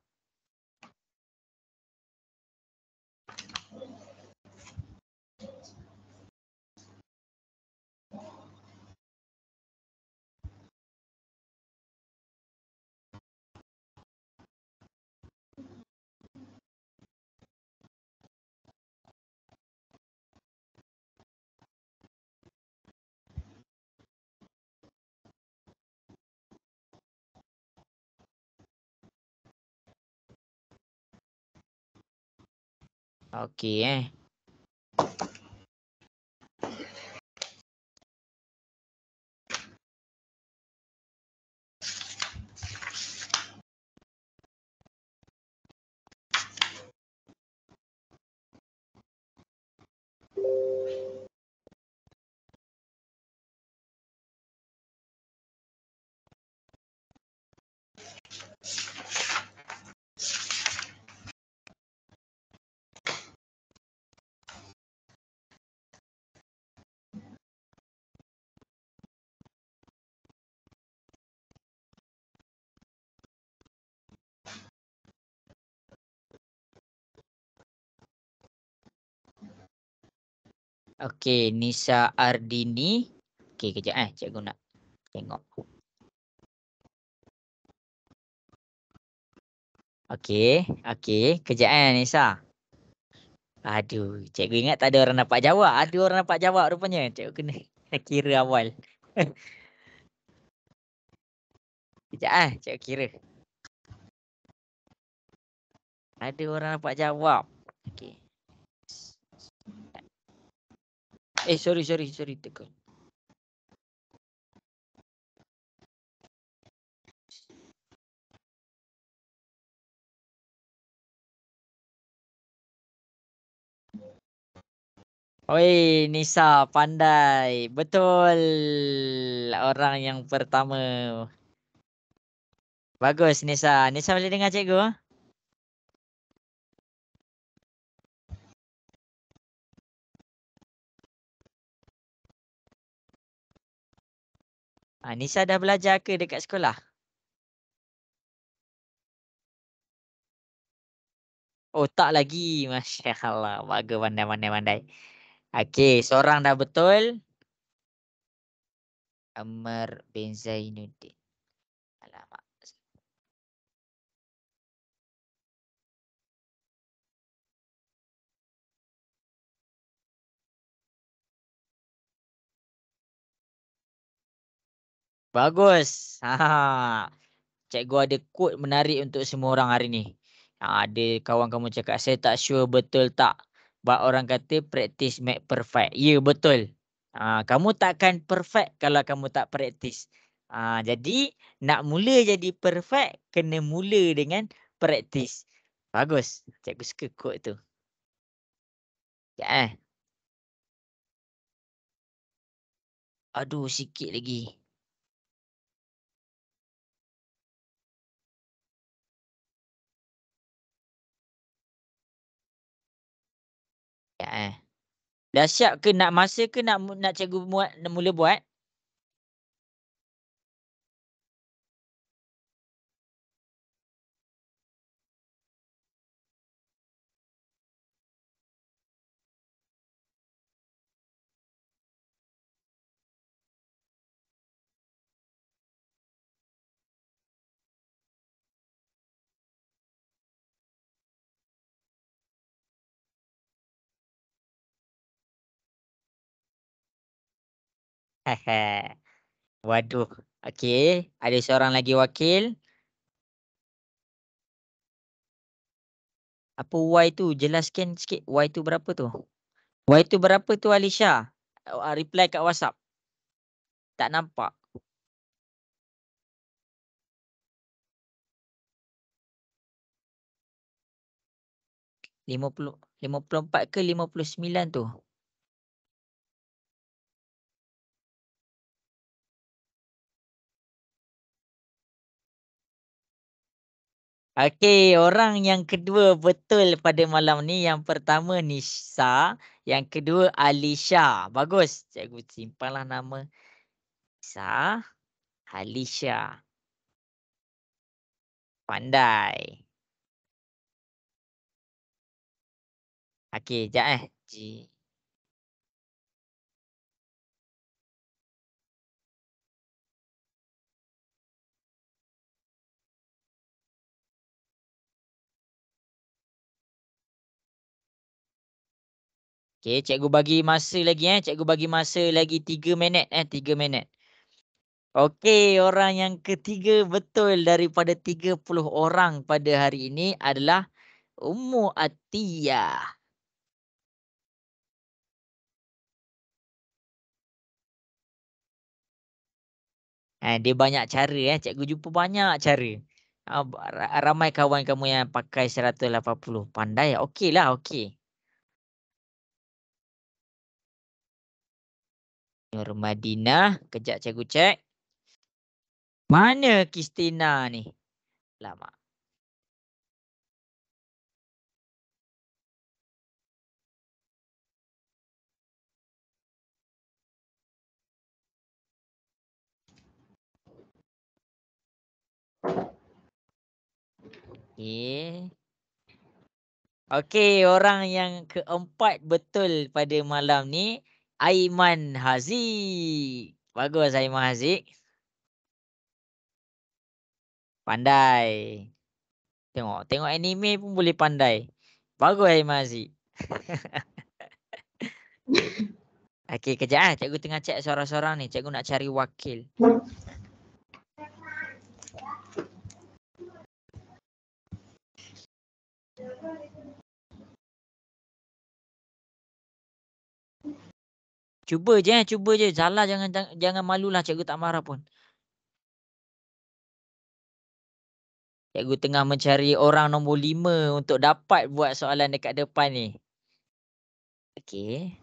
Okey Okey, Nisa Ardini. Okey, kejap cikgu nak tengok. Okey, kejap Nisa. Aduh, cikgu ingat tak ada orang dapat jawab. Ada orang dapat jawab rupanya. Cikgu kena kira awal. Kejap cikgu kira. Ada orang dapat jawab. Okey. Sorry, tekan. Oi, Nisa pandai. Betul. Orang yang pertama. Bagus Nisa. Nisa boleh dengar cikgu? Nisa dah belajar ke dekat sekolah? Oh, tak lagi. Masya Allah. Bagus, pandai. Okey, seorang dah betul. Amr bin Zainuddin. Alamak. Bagus. Cikgu ada quote menarik untuk semua orang hari ni. Ada kawan kamu cakap, saya tak sure betul tak. But orang kata practice make perfect. Ya, betul. Kamu takkan perfect kalau kamu tak practice. Jadi, nak mula jadi perfect, kena mula dengan practice. Bagus. Cikgu suka quote tu. Ya, Aduh, sikit lagi. Ya, Dah siap ke nak masa ke nak cikgu mula buat? Waduh. Okey. Ada seorang lagi wakil. Apa Y tu? Jelaskan sikit. Y tu berapa tu? Y tu berapa tu Alisha? Reply kat WhatsApp. Tak nampak. 54 ke 59 tu? Okey, orang yang kedua betul pada malam ni. Yang pertama Nisa, yang kedua Alisha. Bagus. Cikgu simpanlah nama. Nisa, Alisha. Pandai. Okey, sekejap Okey, cikgu bagi masa lagi Cikgu bagi masa lagi 3 minit 3 minit. Okey, orang yang ketiga betul daripada 30 orang pada hari ini adalah Ummu Atiyah. Dia banyak cara cikgu jumpa banyak cara. Ramai kawan kamu yang pakai 180. Pandai. Okeylah, okey. Nur Madinah, kejap cikgu cek. Mana Kristina ni? Lama. Okey. Okey, orang yang keempat betul pada malam ni Aiman Haziq. Bagus Aiman Haziq. Pandai. Tengok anime pun boleh pandai. Bagus Aiman Haziq. Okey, kejap cikgu tengah cek seorang-seorang ni. Cikgu nak cari wakil. Cuba je. Salah jangan malulah, cikgu tak marah pun. Cikgu tengah mencari orang nombor 5 untuk dapat buat soalan dekat depan ni. Okey.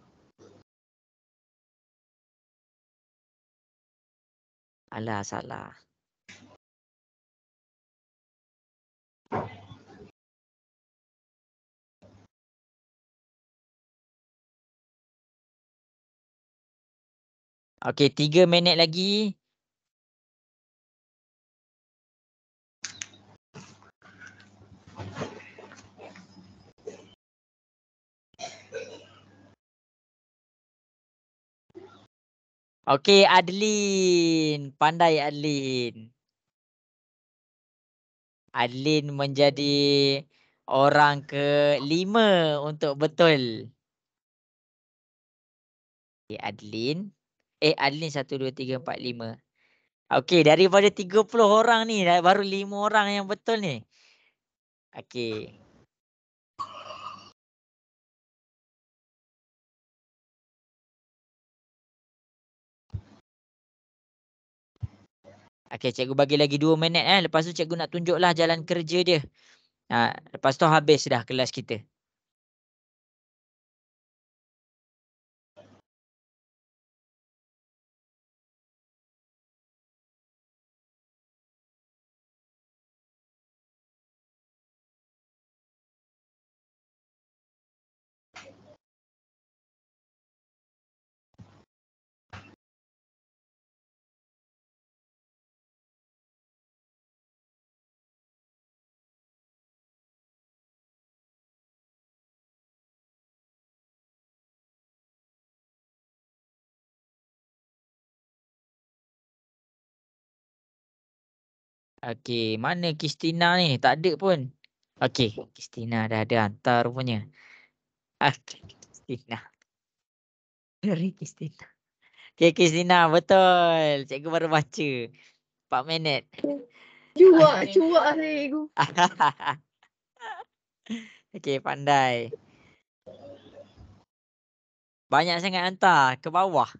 Alah, salah. Okey, 3 minit lagi. Okey, Adlin. Pandai Adlin. Adlin menjadi orang ke-5 untuk betul. Okay, Adlin. Adlin 1, 2, 3, 4, 5. Okey, daripada 30 orang ni baru 5 orang yang betul ni. Okey. Okey, cikgu bagi lagi 2 minit Lepas tu cikgu nak tunjuklah jalan kerja dia. Lepas tu habis dah kelas kita. Okey, mana Kristina ni? Tak ada pun. Okey, Kristina dah ada hantar rupanya. Okey, Kristina. Dari Kristina. Okey, Kristina, betul. Cikgu baru baca. 4 minit. Cuak saya cikgu. Okey, pandai. Banyak sangat hantar ke bawah.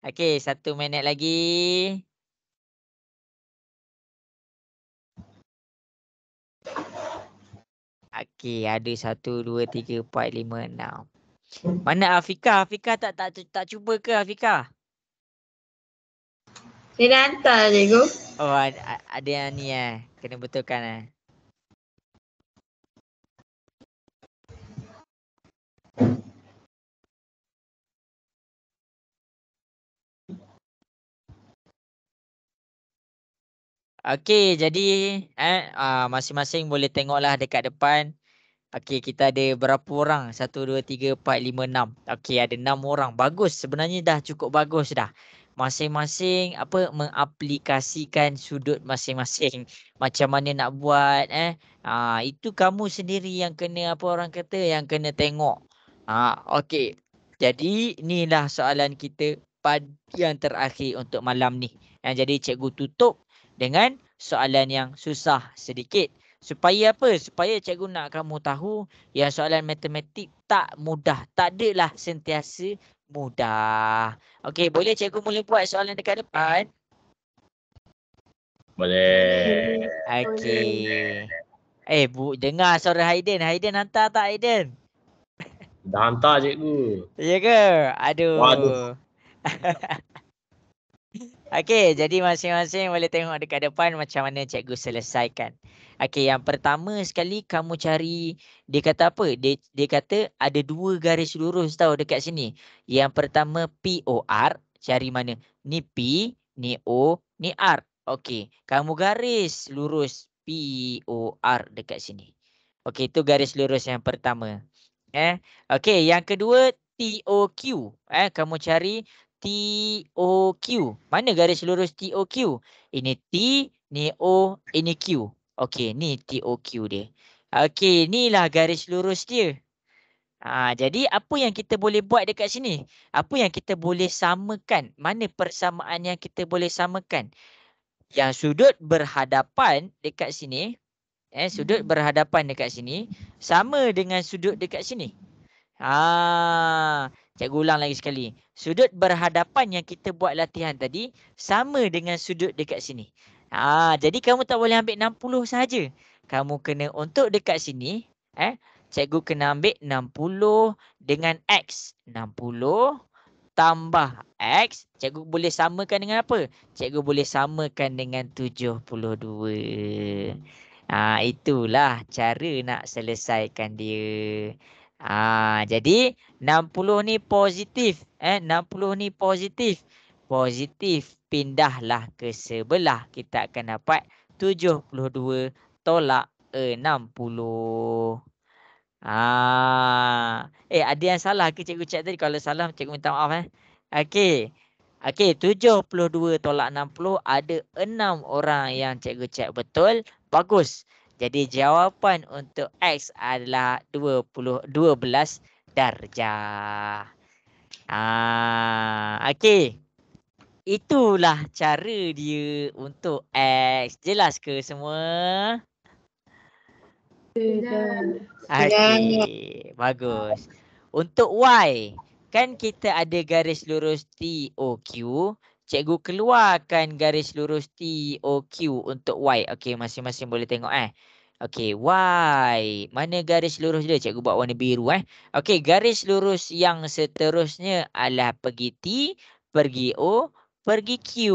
Okey, 1 minit lagi. Okey, ada 1, 2, 3, 4, 5, 6. Mana Afika? Afika tak cuba ke Afika? Saya dah hantar cikgu. Oh, ada yang ni kena betulkan Okey, jadi masing-masing boleh tengoklah dekat depan. Okey, kita ada berapa orang? 1, 2, 3, 4, 5, 6. Okey, ada 6 orang. Bagus. Sebenarnya dah cukup bagus dah. Masing-masing mengaplikasikan sudut masing-masing. Macam mana nak buat itu kamu sendiri yang kena orang kata yang kena tengok. Okey. Jadi inilah soalan kita pada yang terakhir untuk malam ni. Jadi cikgu tutup dengan soalan yang susah sedikit. Supaya apa? Supaya cikgu nak kamu tahu yang soalan matematik tak mudah. Tak adalah sentiasa mudah. Okey, boleh cikgu mula buat soalan dekat depan? Boleh. Okey. Dengar suara Haiden. Haiden hantar tak Haiden? Dah hantar cikgu. Ya ke? Aduh. Waduh. Okey, jadi masing-masing boleh tengok dekat depan macam mana cikgu selesaikan. Okey, yang pertama sekali kamu cari, dia kata apa? Dia kata ada 2 garis lurus tau dekat sini. Yang pertama POR, cari mana? Ni P, ni O, ni R. Okey, kamu garis lurus POR dekat sini. Okey, itu garis lurus yang pertama. Okey, yang kedua TOQ. Kamu cari TOQ. Mana garis lurus TOQ? Ini T, ni O, ini Q. Okey, ni TOQ dia. Okey, inilah garis lurus dia. Jadi apa yang kita boleh buat dekat sini? Apa yang kita boleh samakan? Mana persamaan yang kita boleh samakan? Yang sudut berhadapan dekat sini, sudut berhadapan dekat sini sama dengan sudut dekat sini. Cikgu ulang lagi sekali. Sudut berhadapan yang kita buat latihan tadi sama dengan sudut dekat sini. Jadi kamu tak boleh ambil 60 saja. Kamu kena untuk dekat sini, cikgu kena ambil 60 dengan X. 60 tambah X, cikgu boleh samakan dengan apa? Cikgu boleh samakan dengan 72. Itulah cara nak selesaikan dia. Jadi 60 ni positif. 60 ni positif. Positif pindahlah ke sebelah. Kita akan dapat 72 tolak 60. Ada yang salah ke cikgu cak tadi? Kalau salah cikgu minta maaf Okey. Okey, 72 tolak 60 ada 6 orang yang cikgu cak betul. Bagus. Jadi jawapan untuk X adalah 12 darjah. Okey. Itulah cara dia untuk X. Jelas ke semua? Okey, bagus. Untuk Y, kan kita ada garis lurus TOQ. Cikgu keluarkan garis lurus TOQ untuk Y. Okey, masing-masing boleh tengok Okey, Y. Mana garis lurus dia? Cikgu buat warna biru Okey, garis lurus yang seterusnya adalah pergi T, pergi O, pergi Q.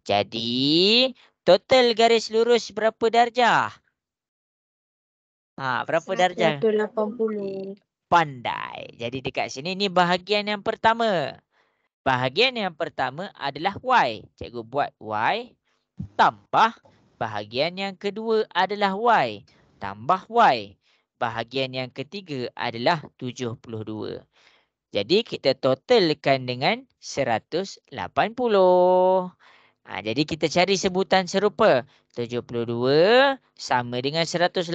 Jadi, total garis lurus berapa darjah? Berapa darjah? 180. Pandai. Jadi dekat sini ni bahagian yang pertama. Bahagian yang pertama adalah Y. Cikgu buat Y tambah bahagian yang kedua adalah Y tambah Y. Bahagian yang ketiga adalah 72. Jadi kita totalkan dengan 180. Jadi kita cari sebutan serupa. 72 sama dengan 180.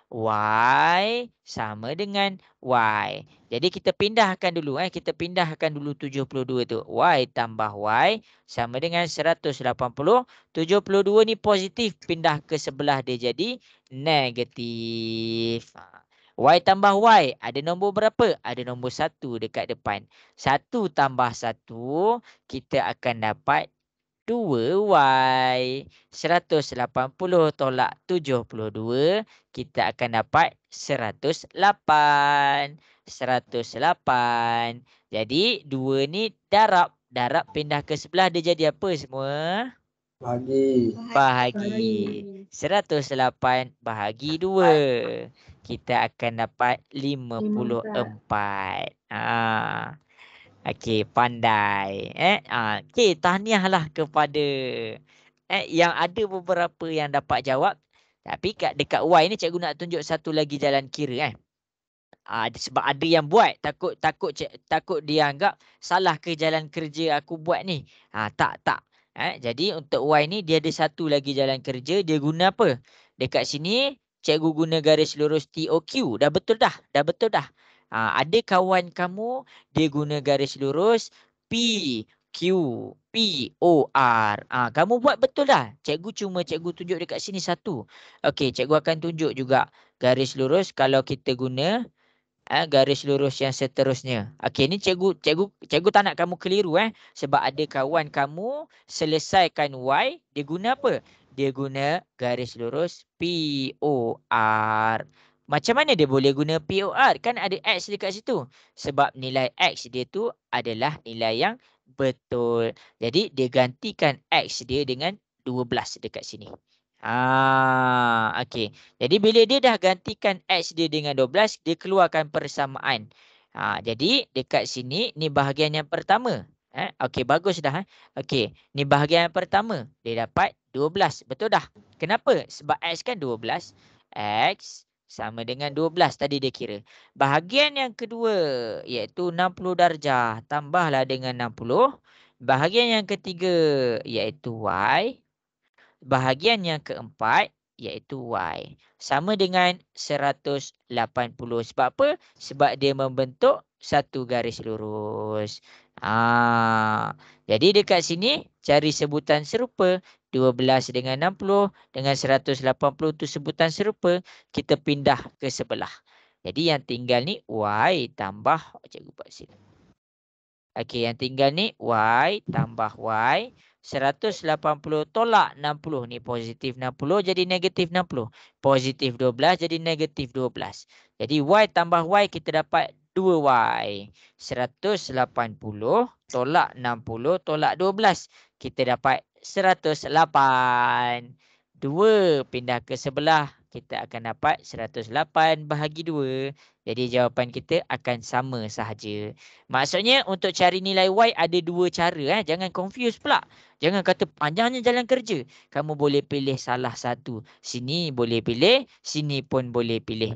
Y sama dengan Y. Jadi kita pindahkan dulu. Kita pindahkan dulu 72 tu. Y tambah Y sama dengan 180. 72 ni positif. Pindah ke sebelah dia jadi negatif. Y tambah Y. Ada nombor berapa? Ada nombor 1 dekat depan. 1 tambah 1. Kita akan dapat 2Y. 180 tolak 72. Kita akan dapat 108. 108. Jadi 2 ni darab. Darab pindah ke sebelah dia jadi apa semua? Bahagi. 108 bahagi 2. Kita akan dapat 54. Okey, pandai. Okey, tahniahlah kepada yang ada beberapa yang dapat jawab. Tapi dekat Y ni cikgu nak tunjuk satu lagi jalan kira sebab ada yang buat takut dia anggap salah ke jalan kerja aku buat ni. Tak. Jadi untuk Y ni dia ada satu lagi jalan kerja. Dia guna apa? Dekat sini cikgu guna garis lurus TOQ. Dah betul dah. Ada kawan kamu dia guna garis lurus PQPOR. Kamu buat betul dah. Cikgu tunjuk dekat sini satu. Okey, cikgu akan tunjuk juga garis lurus kalau kita guna garis lurus yang seterusnya. Okey, ni cikgu tak nak kamu keliru sebab ada kawan kamu selesaikan Y, dia guna apa? Dia guna garis lurus POR. Macam mana dia boleh guna POR? Kan ada X dekat situ. Sebab nilai X dia tu adalah nilai yang betul. Jadi dia gantikan X dia dengan 12 dekat sini. Okey. Jadi bila dia dah gantikan X dia dengan 12, dia keluarkan persamaan. Jadi dekat sini ni bahagian yang pertama. Okey, bagus dah. Okey, ni bahagian yang pertama. Dia dapat 12. Betul dah? Kenapa? Sebab X kan 12. X sama dengan 12 tadi dia kira. Bahagian yang kedua iaitu 60 darjah. Tambahlah dengan 60. Bahagian yang ketiga iaitu Y. Bahagian yang keempat iaitu Y. Sama dengan 180. Sebab apa? Sebab dia membentuk satu garis lurus. Jadi dekat sini cari sebutan serupa. 12 dengan 60 dengan 180 tu sebutan serupa. Kita pindah ke sebelah. Jadi yang tinggal ni Y tambah. Cikgu buat sini. Okey, yang tinggal ni Y tambah Y. 180 tolak 60 ni positif 60 jadi negatif 60. Positif 12 jadi negatif 12. Jadi Y tambah Y kita dapat 2Y. 180 tolak 60 tolak 12. Kita dapat 108. 2 pindah ke sebelah. Kita akan dapat 108 bahagi 2. Jadi jawapan kita akan sama sahaja. Maksudnya untuk cari nilai Y ada dua cara. Jangan confuse pula. Jangan kata panjangnya jalan kerja. Kamu boleh pilih salah satu. Sini boleh pilih. Sini pun boleh pilih.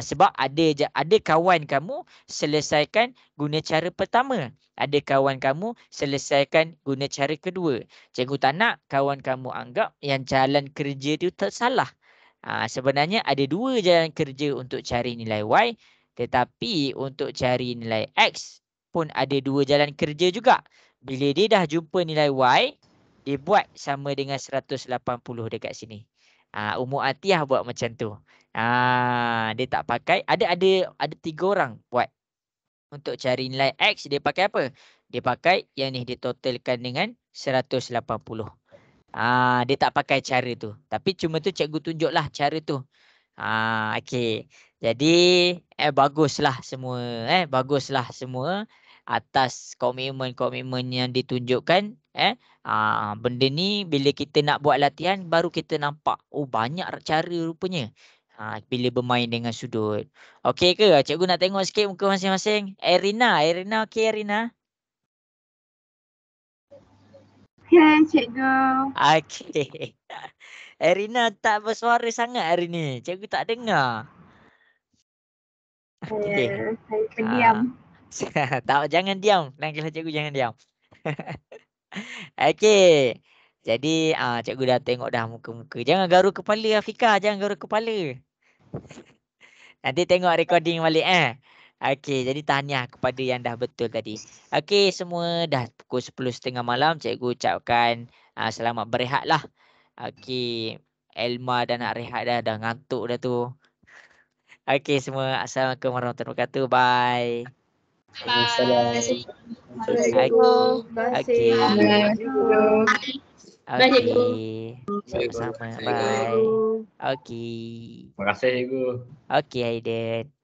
Sebab ada kawan kamu selesaikan guna cara pertama. Ada kawan kamu selesaikan guna cara kedua. Cikgu tak nak kawan kamu anggap yang jalan kerja itu tersalah. Sebenarnya ada dua jalan kerja untuk cari nilai Y. Tetapi untuk cari nilai X pun ada dua jalan kerja juga. Bila dia dah jumpa nilai Y, dia buat sama dengan 180 dekat sini. Umur Atiyah buat macam tu. Dia tak pakai. Ada 3 orang buat. Untuk cari nilai X, dia pakai apa? Dia pakai yang ni, dia totalkan dengan 180. Dia tak pakai cara tu. Tapi cuma tu cikgu tunjuklah cara tu. Okey. Jadi baguslah semua. Baguslah semua atas komitmen-komitmen yang ditunjukkan. Benda ni bila kita nak buat latihan baru kita nampak. Oh, banyak cara rupanya. Bila bermain dengan sudut. Okey ke? Cikgu nak tengok sikit muka masing-masing. Erina okey Erina? Ya, cikgu. Okey. Erina tak bersuara sangat hari ni. Cikgu tak dengar. Okey. Saya pendiam. Tak, jangan diam. Langkah cikgu jangan diam. Okey. Jadi cikgu dah tengok dah muka-muka. Jangan garu kepala Afika, jangan garu kepala. Nanti tengok recording balik Okey, jadi tahniah kepada yang dah betul tadi. Okey, semua dah pukul 10.30 malam. Cikgu ucapkan selamat berehat lah. Okey, Elma dah nak rehat dah ngantuk dah tu. Okey semua, Assalamualaikum warahmatullahi wabarakatuh. Bye. Waalaikumsalam. Okey. Bye, cikgu. Okey. Sama-sama. Bye. Okey. Terima kasih cikgu. Okey Aiden.